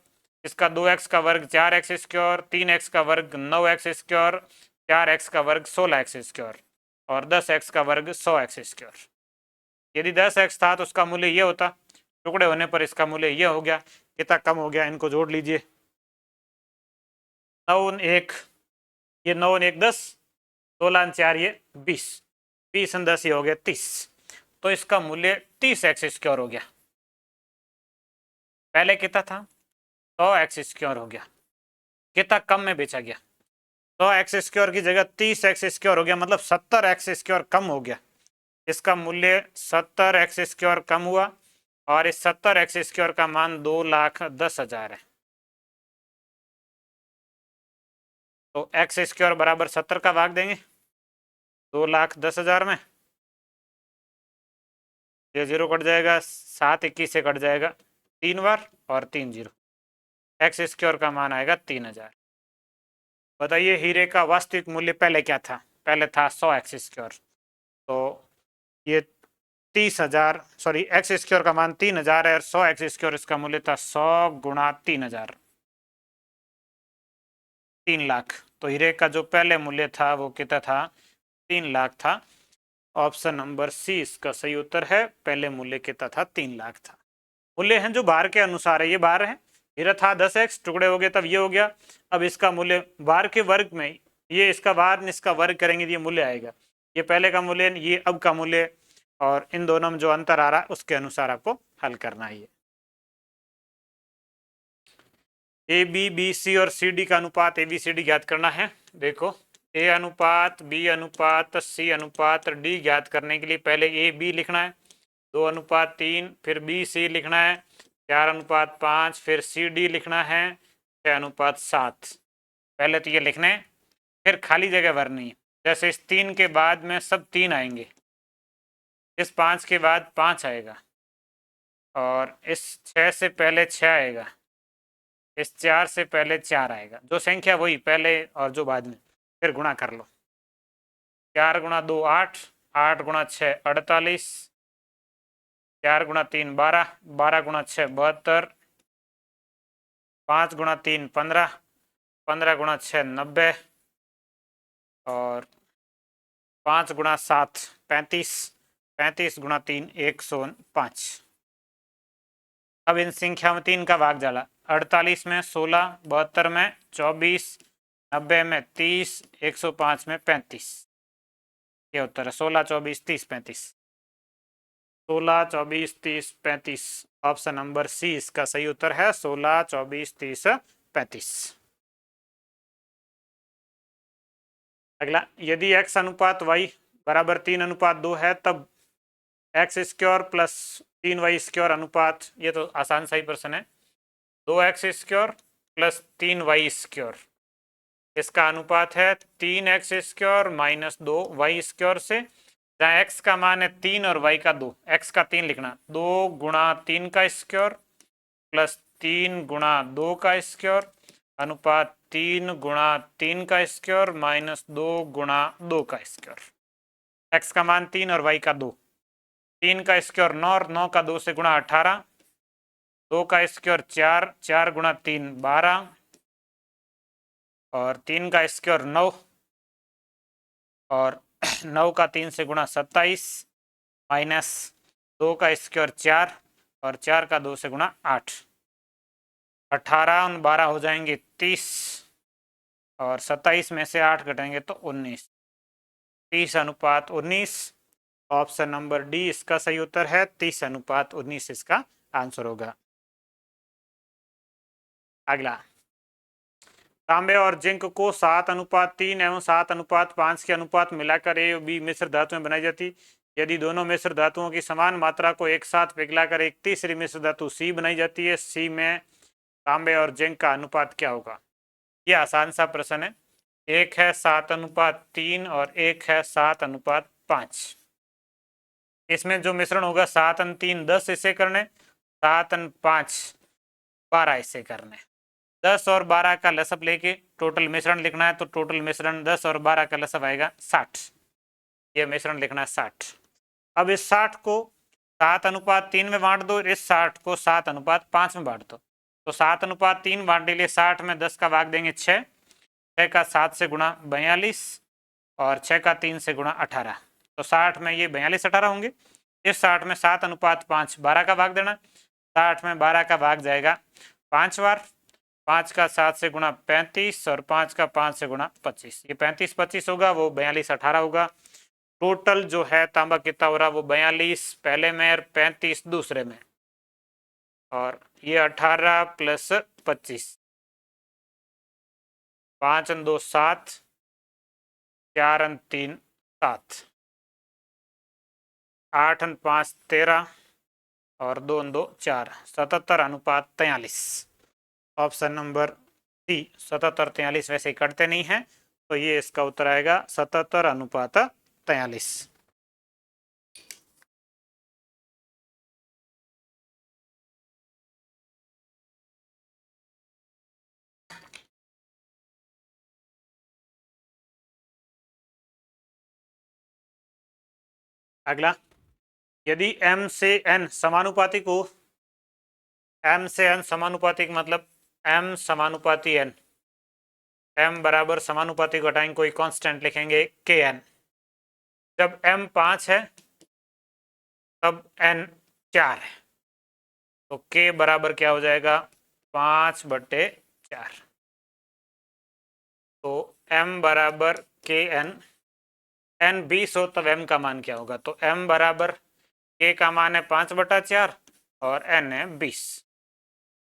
इसका 2x का वर्ग 4x स्क्वायर, 3x का वर्ग 9x स्क्वायर, 4x का वर्ग 16x स्क्वायर और 10x का वर्ग 100x स्क्वायर। यदि 10x था तो उसका मूल्य ये होता, टुकड़े होने पर इसका मूल्य ये हो गया। कितना कम हो गया, इनको जोड़ लीजिए। 9 1 ये 9 1 10, 16 4 ये 20, 20 और 10 ये हो गया 30। तो इसका मूल्य 30x स्क्वायर हो गया। पहले कितना था 100x स्क्वायर हो गया। कितना कम में बेचा गया, 100x स्क्वायर की जगह 30x स्क्वायर हो गया, मतलब 70x स्क्वायर कम हो गया। इसका मूल्य 70x स्क्वायर कम हुआ और इस 70x स्क्वायर का मान 2,10,000 है। तो x स्क्वायर बराबर 70 का भाग देंगे 2,10,000 में, ये 0 कट जाएगा, 7 21 से कट जाएगा 3 बार और 3 0। x स्क्वायर का मान आएगा 3,000। बताइए हीरे का वास्तविक मूल्य पहले क्या था, पहले था 100x स्क्वायर। तो ये 30,000 सॉरी x स्क्वायर का मान 3,000 है और 100x स्क्वायर इसका मूल्य था 100 गुणा 3,000, 3 लाख। तो हीरे का जो पहले मूल्य था वो कितना था, 3 लाख था। ऑप्शन नंबर सी इसका सही उत्तर है। पहले मूल्य कितना था, 3 लाख था। मूल्य है जो भार के अनुसार है, ये भार है, हीरा था 10x, टुकड़े हो गए तब ये हो गया। अब इसका मूल्य भार के वर्ग में, ये इसका भार इसका वर्ग करेंगे ये मूल्य आएगा। ये पहले का मूल्य, ये अब का मूल्य, और इन दोनों में जो अंतर आ रहा है उसके अनुसार आपको हल करना है। ए बी बी सी और सी डी का अनुपात ए बी सी डी ज्ञात करना है। देखो ए अनुपात बी अनुपात सी अनुपात डी ज्ञात करने के लिए पहले ए बी लिखना है, 2 अनुपात 3, फिर बी सी लिखना है 4 अनुपात 5, फिर सी डी लिखना है 6 अनुपात 7। पहले तो ये लिखना है, फिर खाली जगह भरनी है। जैसे इस 3 के बाद में सब 3 आएंगे, इस 5 के बाद 5 आएगा और इस 6 से पहले 6 आएगा, इस 4 से पहले 4 आएगा। जो संख्या वही पहले और जो बाद में, फिर गुणा कर लो। 4 गुणा 2 8, 8 गुणा 6 48, 4 गुणा 3 12, 12 गुणा 6 72, 5 गुणा 3 15, 15 गुणा 6 90, और 5 गुणा 7 35, 35 गुणा 3 105। अब इन संख्या में 3 का भाग जाला। 48 में 16, 72 में 24, 90 में 30, 105 में 35। ये उत्तर है 16, 24, 30, 35। 16, 24, 30, 35। ऑप्शन नंबर सी इसका सही उत्तर है 16, 24, 30, 35। अगला, यदि x अनुपात y बराबर 3:2 है तब एक्स स्क्वायर प्लस 3y² अनुपात, ये तो आसान सही प्रश्न है, 2x² प्लस 3y², इसका अनुपात है 3x² माइनस 2y² से, जहाँ x का मान है 3 और y का 2, x का 3 लिखना, 2 गुणा 3 का स्क्वायर प्लस 3 गुणा 2 का स्क्वायर अनुपात 3 गुणा 3 का स्क्वायर माइनस 2 गुणा 2 का स्क्वायर। x का मान 3 और y का 2, 3 का स्क्वायर 9 और 9 का 2 से गुणा 18, 2 का स्क्वायर 4, 4 गुणा 3 12 और 3 का स्क्वायर 9 और 9 का 3 से गुणा 27 माइनस 2 का स्क्वायर 4 और 4 का 2 से गुणा 8। 18 और 12 हो जाएंगे 30 और 27 में से 8 घटेंगे तो 19, 30:19। ऑप्शन नंबर डी इसका सही उत्तर है 30:19 इसका आंसर होगा। अगला, तांबे और जिंक को 7:3 एवं 7:5 के अनुपात मिलाकर ए और बी मिश्र धातुएं बनाई जाती। यदि दोनों मिश्र धातुओं की समान मात्रा को एक साथ पिघलाकर एक तीसरी मिश्र धातु सी बनाई जाती है, सी में तांबे और जिंक का अनुपात क्या होगा? यह आसान सा प्रश्न है। एक है 7:3 और एक है 7:5। इसमें जो मिश्रण होगा 7:3 10 हिस्से करने, 7:5 12 हिस्से करने। 10 और 12 का लसअप लेके टोटल मिश्रण लिखना है, तो टोटल मिश्रण 10 और 12 का लसअप आएगा 60। यह मिश्रण लिखना है 60। अब इस 60 को 7:3 में बांट दो, इस 60 को 7:5 में बांट दो। तो 7:3 बांटने के लिए 60 में 10 का भाग देंगे 6, 6 का 7 से गुणा 42 और 6 का 3 से गुणा 18। तो 60 में ये 42 18 होंगे। इस 60 में 7:5 12 का भाग देना, 60 में 12 का भाग जाएगा 5 बार, 5 का 7 से गुणा 35 और 5 का 5 से गुणा 25। ये 35 25 होगा, वो 42 18 होगा। टोटल जो है तांबा कितना हो रहा, वो 42 पहले में और 35 दूसरे में, और ये 18 प्लस 25, 5 और 2 7, 4 और 3 7, 8 और 5 13 और 2 और 2 4, 77:43। ऑप्शन नंबर सी 77:43 वैसे ही कटते नहीं है, तो ये इसका उत्तर आएगा 77:43। अगला, यदि m से n समानुपातिक हो, m से n समानुपातिक मतलब m समानुपाती n, m बराबर समानुपातिक घटाएंगे कोई कांस्टेंट लिखेंगे kn। जब m 5 है तब n 4 है, तो k बराबर क्या हो जाएगा 5/4। तो m बराबर kn, n 20 हो तब m का मान क्या होगा? तो m बराबर k का मान है 5/4 और n है 20,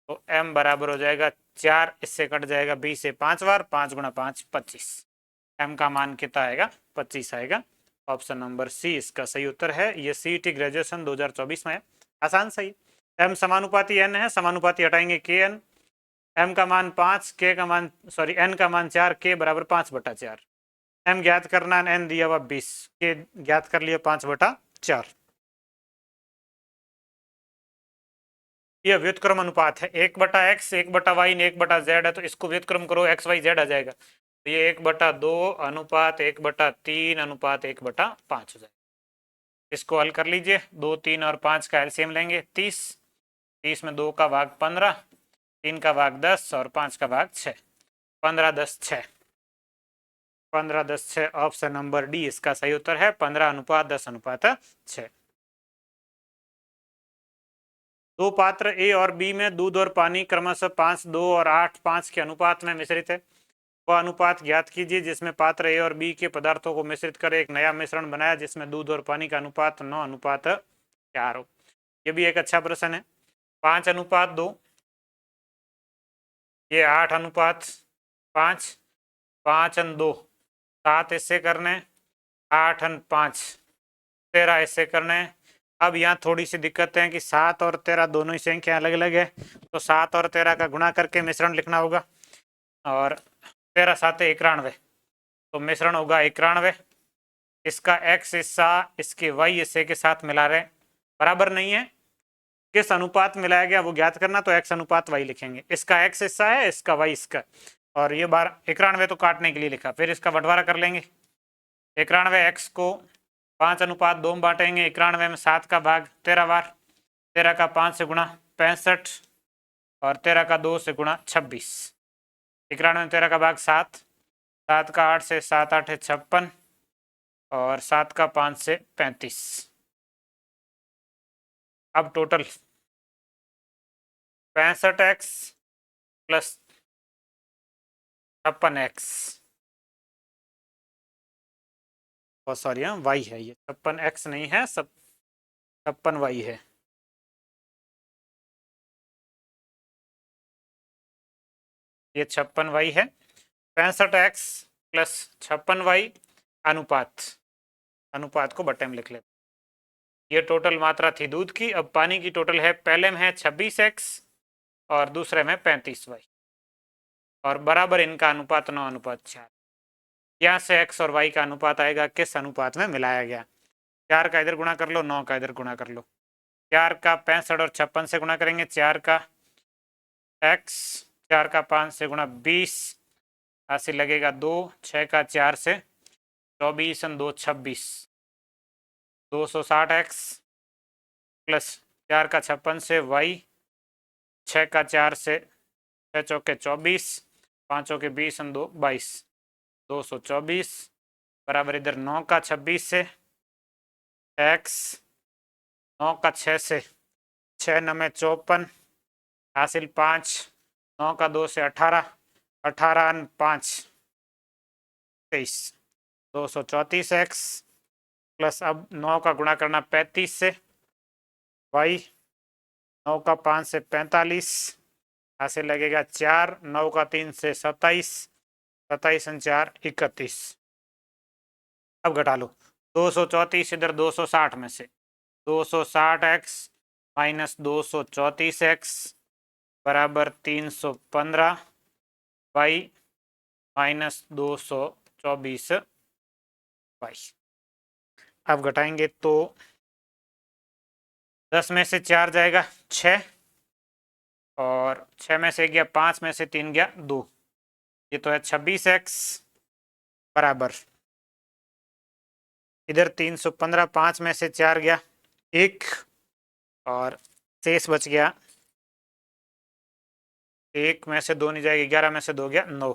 तो m बराबर हो जाएगा 4, इससे कट जाएगा 20 से 5 बार, 5 गुणा 5 25। m का मान कितना आएगा 25 आएगा। ऑप्शन नंबर सी इसका सही उत्तर है। ये सीईटी ग्रेजुएशन 2024 में है, आसान सही। m समानुपाती n है, समानुपाती हटाएंगे kn, m का मान 5, k का मान n का मान 4, k बराबर 5/4। m ज्ञात करना, n दिया हुआ 20, k ज्ञात कर लिया 5/4। यह व्युत्क्रम अनुपात है, 1/x 1/y 1/z है, तो इसको व्युत्क्रम करो x y z आ जाएगा। तो ये 1/2 अनुपात 1/3 अनुपात 1/5 हो जाएगा। इसको हल कर लीजिए, 2 3 और 5 का एलसीएम लेंगे 30, 30 में 2 का भाग 15, 3 का भाग 10 और 5 का भाग 6, 15 10 6। 15:10:6 ऑप्शन नंबर डी इसका सही उत्तर है। 15:10:6। दो पात्र ए और बी में दूध और पानी क्रमशः 5:2 और 8:5 के अनुपात में मिश्रित है। वह अनुपात ज्ञात कीजिए जिसमें पात्र ए और बी के पदार्थों को मिश्रित कर एक नया मिश्रण बनाया जिसमें दूध और पानी का अनुपात 9:4 हो। ये भी एक अच्छा प्रश्न है। 5:2, ये 8:5, 5:2, 7 इससे करने, 8:5, 13 इससे करने। अब यहाँ थोड़ी सी दिक्कत है कि 7 और 13 दोनों ही संख्या अलग अलग है, तो 7 और 13 का गुणा करके मिश्रण लिखना होगा। और 13 7 91, तो मिश्रण होगा 91। इसका x हिस्सा इसके y हिस्से के साथ मिला रहे, बराबर नहीं है। किस अनुपात मिलाया गया वो ज्ञात करना, तो x अनुपात y लिखेंगे। इसका x हिस्सा है, इसका y इसका, और ये 91 तो काटने के लिए लिखा। फिर इसका बंटवारा कर लेंगे। 91 x को 5:2 में बांटेंगे। 91 में 7 का भाग 13 बार, 13 का 5 से गुणा 65 और 13 का 2 से गुणा 26। 91 में 13 का भाग 7, 7 का 8 से 7 8 है 56 और 7 का 5 से 35। अब total 65x plus 56x, sorry हाँ y है, ये 56x नहीं है, सब 56y है। ये 56y है। 65x प्लस 56y अनुपात को बट्टे में लिख लेते। ये टोटल मात्रा थी दूध की। अब पानी की टोटल है, पहले में है 26x और दूसरे में 35y, और बराबर इनका अनुपात 9:4। यहाँ से x और y का अनुपात आएगा किस अनुपात में मिलाया गया। 4 का इधर गुणा कर लो, 9 का इधर गुणा कर लो। 4 का 65 और 56 से गुणा करेंगे, 4 का x, 4 का 5 से गुणा 20, ऐसे लगेगा 2, 6 का 4 से 24 और 2 26, 260x प्लस 4 का 56 से y, 6 का 4 से 6 चौके 24, 5 के 20 और 2 22, 224 बराबर इधर 9 का 26 से x, 9 का 6 से 6 9 54 हासिल 5, 9 का 2 से 18, 18 और 5 23, 234x प्लस अब 9 का गुणा करना 35 से y, 9 का 5 से 45 हासिल लगेगा 4, 9 का 3 से 27, 27 और 4 31। अब घटा लो 234 इधर 260 में से, 260x माइनस 234x बराबर 315 y माइनस 224 y। अब घटाएंगे तो 10 में से 4 जाएगा 6 और 6 में से गया 5 में से 3 गया 2, ये तो है 26x बराबर इधर 315, 5 में से 4 गया 1 और शेष बच गया 1 में से 2 नहीं जाएगी, 11 में से 2 गया 9,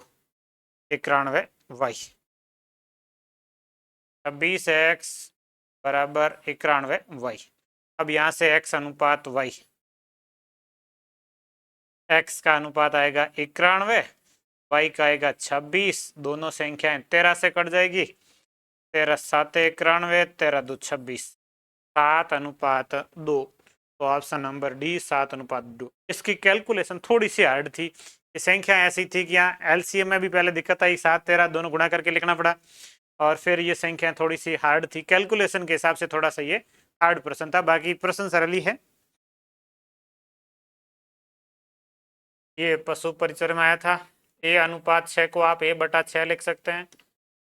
91 y। 26x बराबर 91 y। अब यहाँ से x अनुपात y, x का अनुपात आएगा 91, y का आएगा 26, दोनों संख्याएं 13 से कट जाएगी, 13 7 91, 13 2 26, 7:2। तो ऑप्शन नंबर डी 7:2। इसकी कैलकुलेशन थोड़ी सी हार्ड थी। ये संख्या ऐसी थी कि यहाँ एलसीएम में भी पहले दिक्कत आई, 7 13 दोनों गुणा करके लिखना पड़ा, और फिर ये संख्या थोड़ी सी हार्ड थी। कैलकुलेशन के हिसाब से थोड़ा सा ये हार्ड प्रश्न था, बाकी प्रश्न सरल ही है। ये पशु परिचय में आया था। a अनुपात 6 को आप a/6 लिख सकते हैं,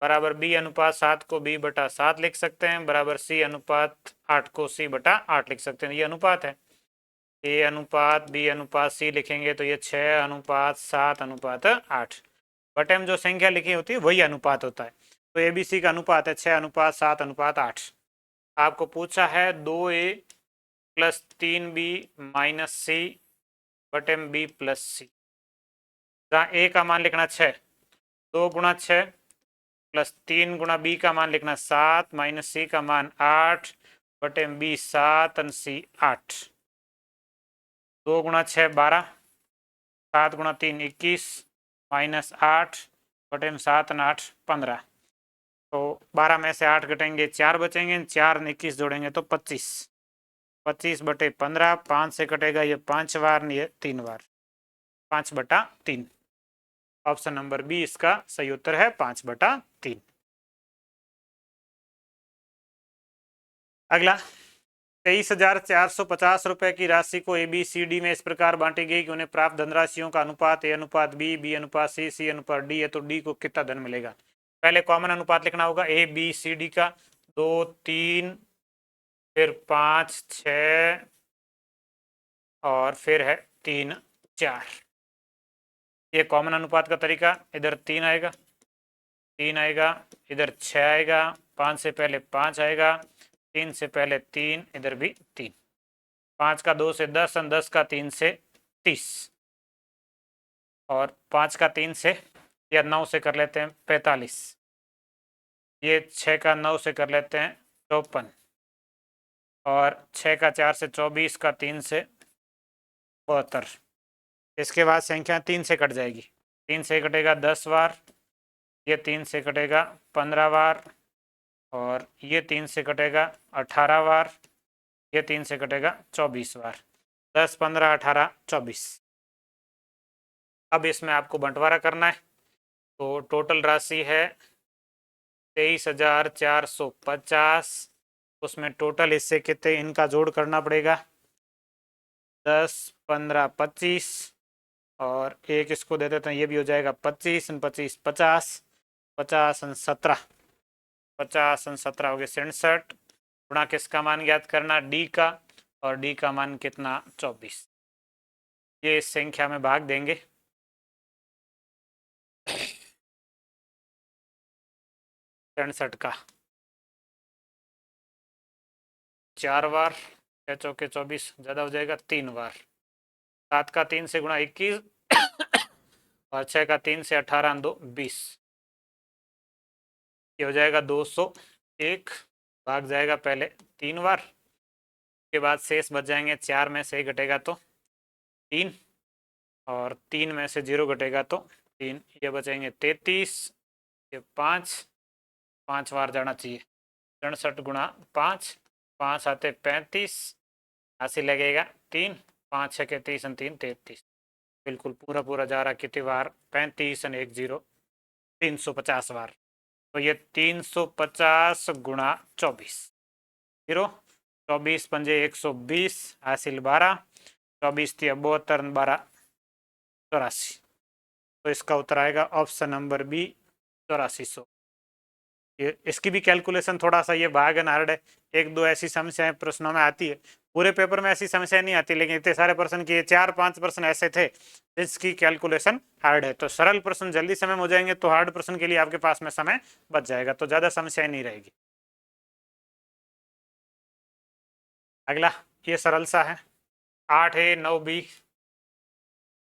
बराबर b अनुपात 7 को b/7 लिख सकते हैं, बराबर c अनुपात 8 को c/8 लिख सकते हैं। ये अनुपात है। a अनुपात b अनुपात c लिखेंगे तो ये 6 अनुपात 7 अनुपात 8, बटे में जो संख्या लिखी होती है वही अनुपात होता है। तो ABC का अनुपात है 6 अनुपात 7 अनुपात 8। आपको पूछा है 2a plus 3b minus c बटे में b प्लस c। जहाँ a का मान लिखना 6, 2 गुणा 6 प्लस 3 गुणा बी का मान लिखना 7 माइनस सी का मान 8 बटे बी 7 और सी 8। 2 गुणा 6 12, 7 गुणा 3 21 माइनस 8 बटे 7 और 8 15। तो 12 में से 8 घटेंगे 4 बचेंगे, 4 और 21 जोड़ेंगे तो 25। 25 बटे 15, 5 से कटेगा ये 5 बार, ये 3 बार, 5/3। ऑप्शन नंबर बी इसका सही उत्तर है 5/3। अगला 23,450 रुपए की राशि को ABCD में इस प्रकार बांटी गई कि उन्हें प्राप्त धनराशियों का अनुपात A अनुपात B अनुपात C अनुपात D है, तो D को कितना धन मिलेगा। पहले कॉमन अनुपात लिखना होगा ABCD का, 2 3 फिर 5 6 और फिर है 3 4। ये कॉमन अनुपात का तरीका, इधर 3 आएगा, 3 आएगा, इधर 6 आएगा, 5 से पहले 5 आएगा, 3 से पहले 3, इधर भी 3। 5 का 2 से 10 और 10 का 3 से 30 और 5 का 3 से या 9 से कर लेते हैं 45। ये 6 का 9 से कर लेते हैं 54 और 6 का 4 से 24 का 3 से 72। इसके बाद संख्या 3 से कट जाएगी, 3 से कटेगा 10 बार, ये 3 से कटेगा 15 बार और ये 3 से कटेगा 18 बार, ये 3 से कटेगा 24 बार। 10 15 18 24। अब इसमें आपको बंटवारा करना है, तो टोटल राशि है 23,450। उसमें टोटल हिस्से कितने, इनका जोड़ करना पड़ेगा 10 15 25 और एक इसको दे देते हैं, ये भी हो जाएगा 25 और 25 50, 50 और 17, 50 और 17 हो गए 67। गुणा किसका मान ज्ञात करना, डी का, और डी का मान कितना 24। ये इस संख्या में भाग देंगे, 67 का 4 बार, 6 चौके 24 ज़्यादा हो जाएगा 3 बार, 7 का 3 से गुणा 21 और 6 का 3 से 18 और 2 20। ये हो जाएगा 201, भाग जाएगा पहले 3 बार, के बाद शेष बच जाएंगे, 4 में से घटेगा तो 3 और 3 में से 0 घटेगा तो 3, ये बचेंगे 33, ये 5 बार जाना चाहिए। 67 गुणा 5, 5 आते 35, हासिल लगेगा 3, 5 6 के 30 और 3 33। बिल्कुल पूरा पूरा जा रहा, कितनी बार 35 और 1 0, 350 बार। तो ये 350 गुणा 24, 24 पंजे 120, हासिल 12, 24 थी 72 12 84। तो इसका उत्तर आएगा ऑप्शन नंबर बी 8400। ये इसकी भी कैलकुलेशन थोड़ा सा ये भाग एंड हार्ड है, एक दो ऐसी समस्याएं प्रश्नों में आती है, पूरे पेपर में ऐसी समस्या नहीं आती, लेकिन इतने सारे प्रश्न किए 4-5 प्रश्न ऐसे थे जिसकी कैलकुलेशन हार्ड है। तो सरल प्रश्न जल्दी समय में हो जाएंगे, तो हार्ड प्रश्न के लिए आपके पास में समय बच जाएगा, तो ज्यादा समस्याएं नहीं रहेगी। अगला ये सरल सा है, 8A 9B,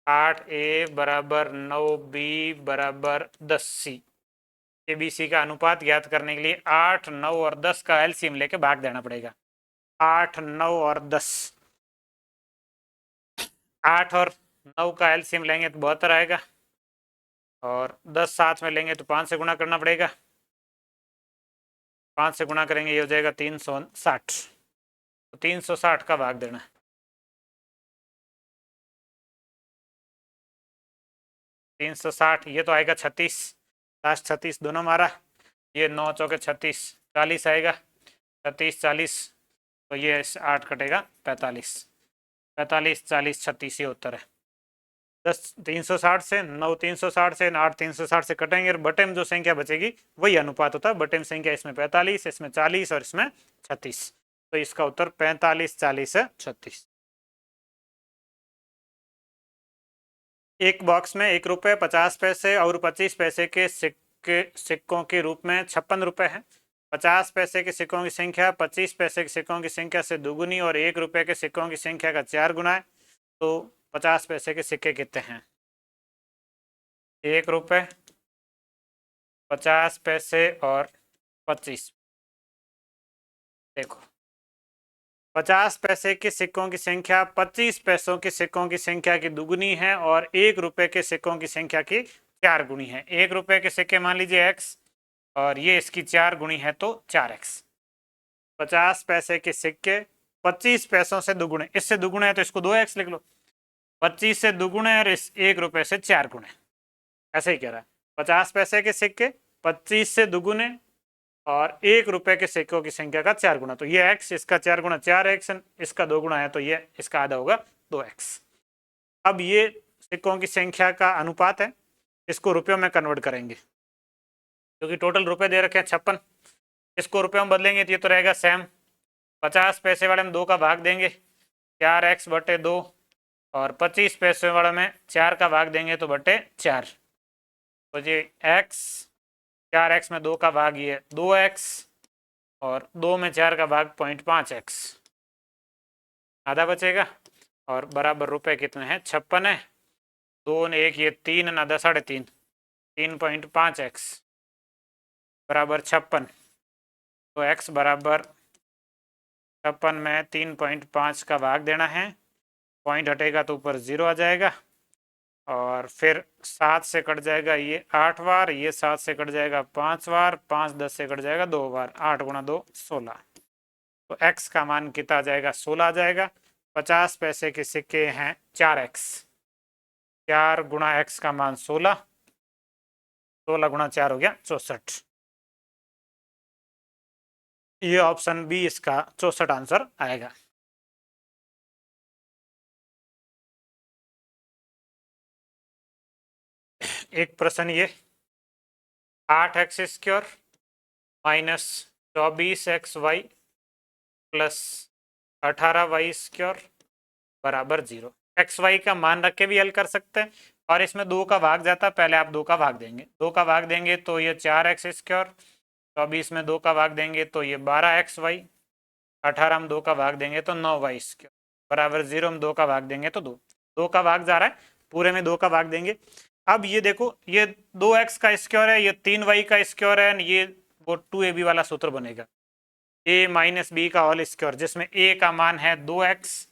8A बराबर 9B बराबर 10C। ABC का अनुपात ज्ञात करने के लिए 8 9 और 10 का एलसीएम लेके भाग देना पड़ेगा। 8 9 और 10, 8 और 9 का एलसीएम लेंगे तो 72 आएगा और 10 साथ में लेंगे तो 5 से गुणा करना पड़ेगा, 5 से गुणा करेंगे ये हो जाएगा 360, तो 360 का भाग देना है। 360 ये तो आएगा 36, लास्ट 36 दोनों मारा, ये 9 चौके 36, 40 आएगा, 36 40, तो ये 8 कटेगा 45, 45 40 36 ये उत्तर है। 10 360 से 9 360 से 8 360 से कटेंगे और बटे में जो संख्या बचेगी वही अनुपात होता है। बटे में संख्या इसमें 45, इसमें 40 और इसमें 36, तो इसका उत्तर 45 40 है 36। एक बॉक्स में 1 रुपये 50 पैसे और 25 पैसे के सिक्कों के रूप में 56 रुपये है। 50 पैसे के सिक्कों की संख्या 25 पैसे के सिक्कों की संख्या से दोगुनी और 1 रुपये के सिक्कों की संख्या का 4 गुना है, तो 50 पैसे के सिक्के कितने हैं। 1 रुपये 50 पैसे और 25। देखो 50 पैसे के सिक्कों की संख्या 25 पैसों के सिक्कों की संख्या की दुगुनी है और 1 रुपए के सिक्कों की संख्या की 4 गुनी है। 1 रुपए के सिक्के मान लीजिए x और ये इसकी 4 गुनी है तो 4x। 50 पैसे के सिक्के 25 पैसों से दुगुने, इससे दुगुने है तो इसको 2x लिख लो। 25 से दुगुने और इस 1 रुपए से 4 गुने, ऐसे ही कह रहा है। 50 पैसे के सिक्के 25 से दुगुने और 1 रुपए के सिक्कों की संख्या का 4 गुना, तो ये x, इसका 4 गुना 4x, इसका 2 गुना है तो ये इसका आधा होगा 2x। अब ये सिक्कों की संख्या का अनुपात है, इसको रुपयों में कन्वर्ट करेंगे क्योंकि टोटल रुपए दे रखे हैं 56। इसको रुपयों में बदलेंगे तो ये तो रहेगा सेम। 50 पैसे वाले में 2 का भाग देंगे 4x बटे 2 और 25 पैसे वाले में 4 का भाग देंगे तो बटे 4। तो ये x, 4x में 2 का भाग ये 2x और 2 में 4 का भाग 0.5x, आधा बचेगा और बराबर रुपए कितने हैं 56 है। 2 ने 1 ये 3 ना 10 3.5, 3.5x बराबर 56। तो x बराबर 56 में 3.5 का भाग देना है, पॉइंट हटेगा तो ऊपर 0 आ जाएगा और फिर 7 से कट जाएगा ये 8 बार, ये 7 से कट जाएगा 5 बार, 5 10 से कट जाएगा 2 बार, 8 गुणा 2 16। तो x का मान कितना आ जाएगा 16 आ जाएगा। 50 पैसे के सिक्के हैं 4x, 4 गुणा x का मान 16, 16 गुणा 4 हो गया 64। ये ऑप्शन बी इसका 64 आंसर आएगा। एक प्रश्न ये 8x square minus 24xy plus 18y square बराबर 0। xy का मान रख के भी हल कर सकते हैं और इसमें 2 का भाग जाता है, पहले आप 2 का भाग देंगे, 2 का भाग देंगे तो ये 4x स्क्वायर, 24 में 2 का भाग देंगे तो ये 12xy, 18 में 2 का भाग देंगे तो 9y स्क्वायर बराबर 0 में 2 का भाग देंगे तो 2 का भाग जा रहा है, पूरे में 2 का भाग देंगे। अब ये देखो ये 2x का स्क्वायर है, ये 3y का स्क्वायर है, ये वो 2ab वाला सूत्र बनेगा a माइनस बी का होल स्क्वायर, जिसमें a का मान है 2x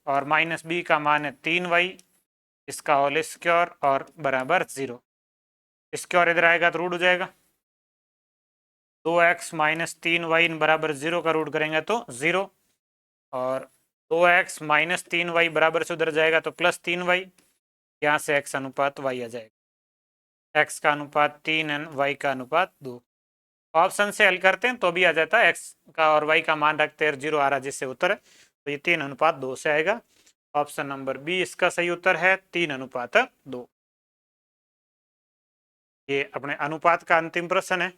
और माइनस बी का मान है 3y, इसका होल स्क्वायर और बराबर 0। स्क्वायर इधर आएगा तो रूट हो जाएगा, 2x माइनस 3y बराबर 0 का रूट करेंगे तो 0 और 2x माइनस 3y बराबर से उधर जाएगा तो प्लस 3y, यहाँ से x अनुपात y आ जाएगा, x का अनुपात 3 एन y का अनुपात 2। ऑप्शन से हल करते हैं तो भी आ जाता है, x का और y का मान रखते हैं 0 आ रहा जिससे उत्तर है, तो ये 3 अनुपात 2 से आएगा। ऑप्शन नंबर बी इसका सही उत्तर है 3 अनुपात 2। ये अपने अनुपात का अंतिम प्रश्न है।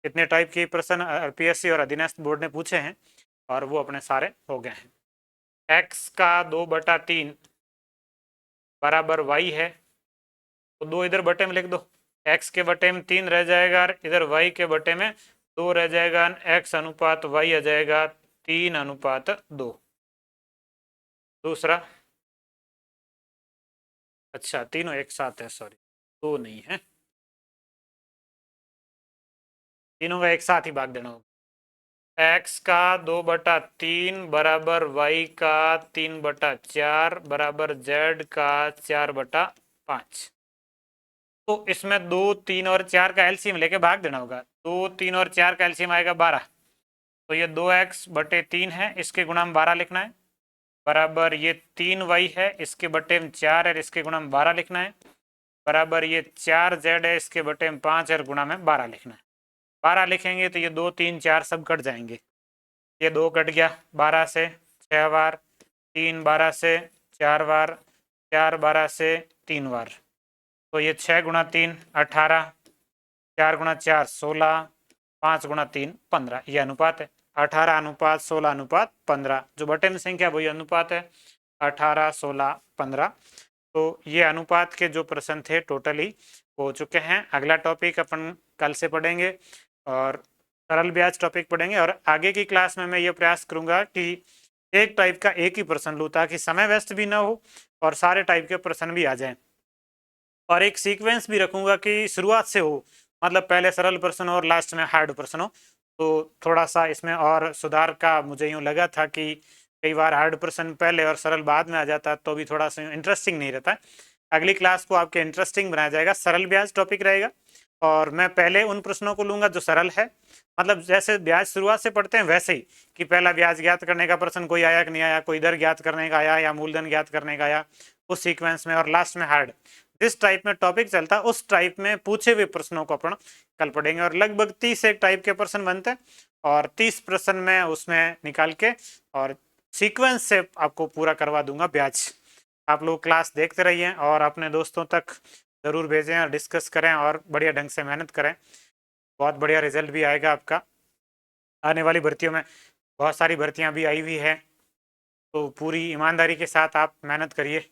इतने टाइप के प्रश्न पीएससी और अधीनस्थ बोर्ड ने पूछे हैं और वो अपने सारे हो गए हैं। x का 2/3 बराबर y है तो 2 इधर बटे में लिख दो, x के बटे में 3 रह जाएगा और इधर y के बटे में 2 रह जाएगा, x अनुपात y आ जाएगा 3 अनुपात 2। दूसरा, अच्छा तीनों एक साथ है, सॉरी 2 नहीं है, तीनों का एक साथ ही भाग देना होगा। x का 2/3 बराबर y का 3/4 बराबर z का 4/5। तो इसमें 2 3 और 4 का एलसीएम लेके भाग देना होगा। 2 3 और 4 का एलसीएम आएगा 12, तो ये 2x/3 है, इसके गुणा में 12 लिखना है, बराबर ये 3y है, इसके बटे में 4 है, इसके गुणा में 12 लिखना है, बराबर ये 4z है, इसके बटे में 5 है, गुणा में 12 लिखना है। 12 लिखेंगे तो ये 2 3 4 सब कट जाएंगे, ये 2 कट गया 12 से 6 बार, 3 12 से 4 बार, 4 12 से 3 बार, तो ये 6 गुणा 3 18, 4 गुणा 4 16, 5 गुणा 3 15, ये अनुपात है। 18 अनुपात 16 अनुपात 15, जो बटे में संख्या वही अनुपात है, 18 16 15। तो ये अनुपात के जो प्रश्न थे टोटली हो चुके हैं। अगला टॉपिक अपन कल से पढ़ेंगे और सरल ब्याज टॉपिक पढ़ेंगे और आगे की क्लास में मैं ये प्रयास करूंगा कि एक टाइप का एक ही प्रश्न लूँ ताकि समय वेस्ट भी ना हो और सारे टाइप के प्रश्न भी आ जाएं, और एक सीक्वेंस भी रखूंगा कि शुरुआत से हो मतलब पहले सरल प्रश्न और लास्ट में हार्ड प्रश्न हो। तो थोड़ा सा इसमें और सुधार का मुझे यूँ लगा था कि कई बार हार्ड प्रश्न पहले और सरल बाद में आ जाता है तो भी थोड़ा सा इंटरेस्टिंग नहीं रहता है। अगली क्लास को आपके इंटरेस्टिंग बनाया जाएगा, सरल ब्याज टॉपिक रहेगा और मैं पहले उन प्रश्नों को लूंगा जो सरल है, मतलब जैसे ब्याज शुरुआत से पढ़ते हैं वैसे ही कि पहला ब्याज ज्ञात करने का प्रश्न कोई आया कि नहीं आया, कोई दर ज्ञात करने का आया या मूलधन ज्ञात करने का आया, उस सीक्वेंस में, और लास्ट में हार्ड। जिस टाइप में टॉपिक चलता है उस टाइप में पूछे हुए प्रश्नों को अपन कल पढ़ेंगे और लगभग 30 एक टाइप के प्रश्न बनते हैं और 30 प्रश्न में उसमें निकाल के और सीक्वेंस से आपको पूरा करवा दूंगा ब्याज। आप लोग क्लास देखते रहिए और अपने दोस्तों तक ज़रूर भेजें और डिस्कस करें और बढ़िया ढंग से मेहनत करें, बहुत बढ़िया रिजल्ट भी आएगा आपका। आने वाली भर्तियों में बहुत सारी भर्तियां भी आई हुई है, तो पूरी ईमानदारी के साथ आप मेहनत करिए।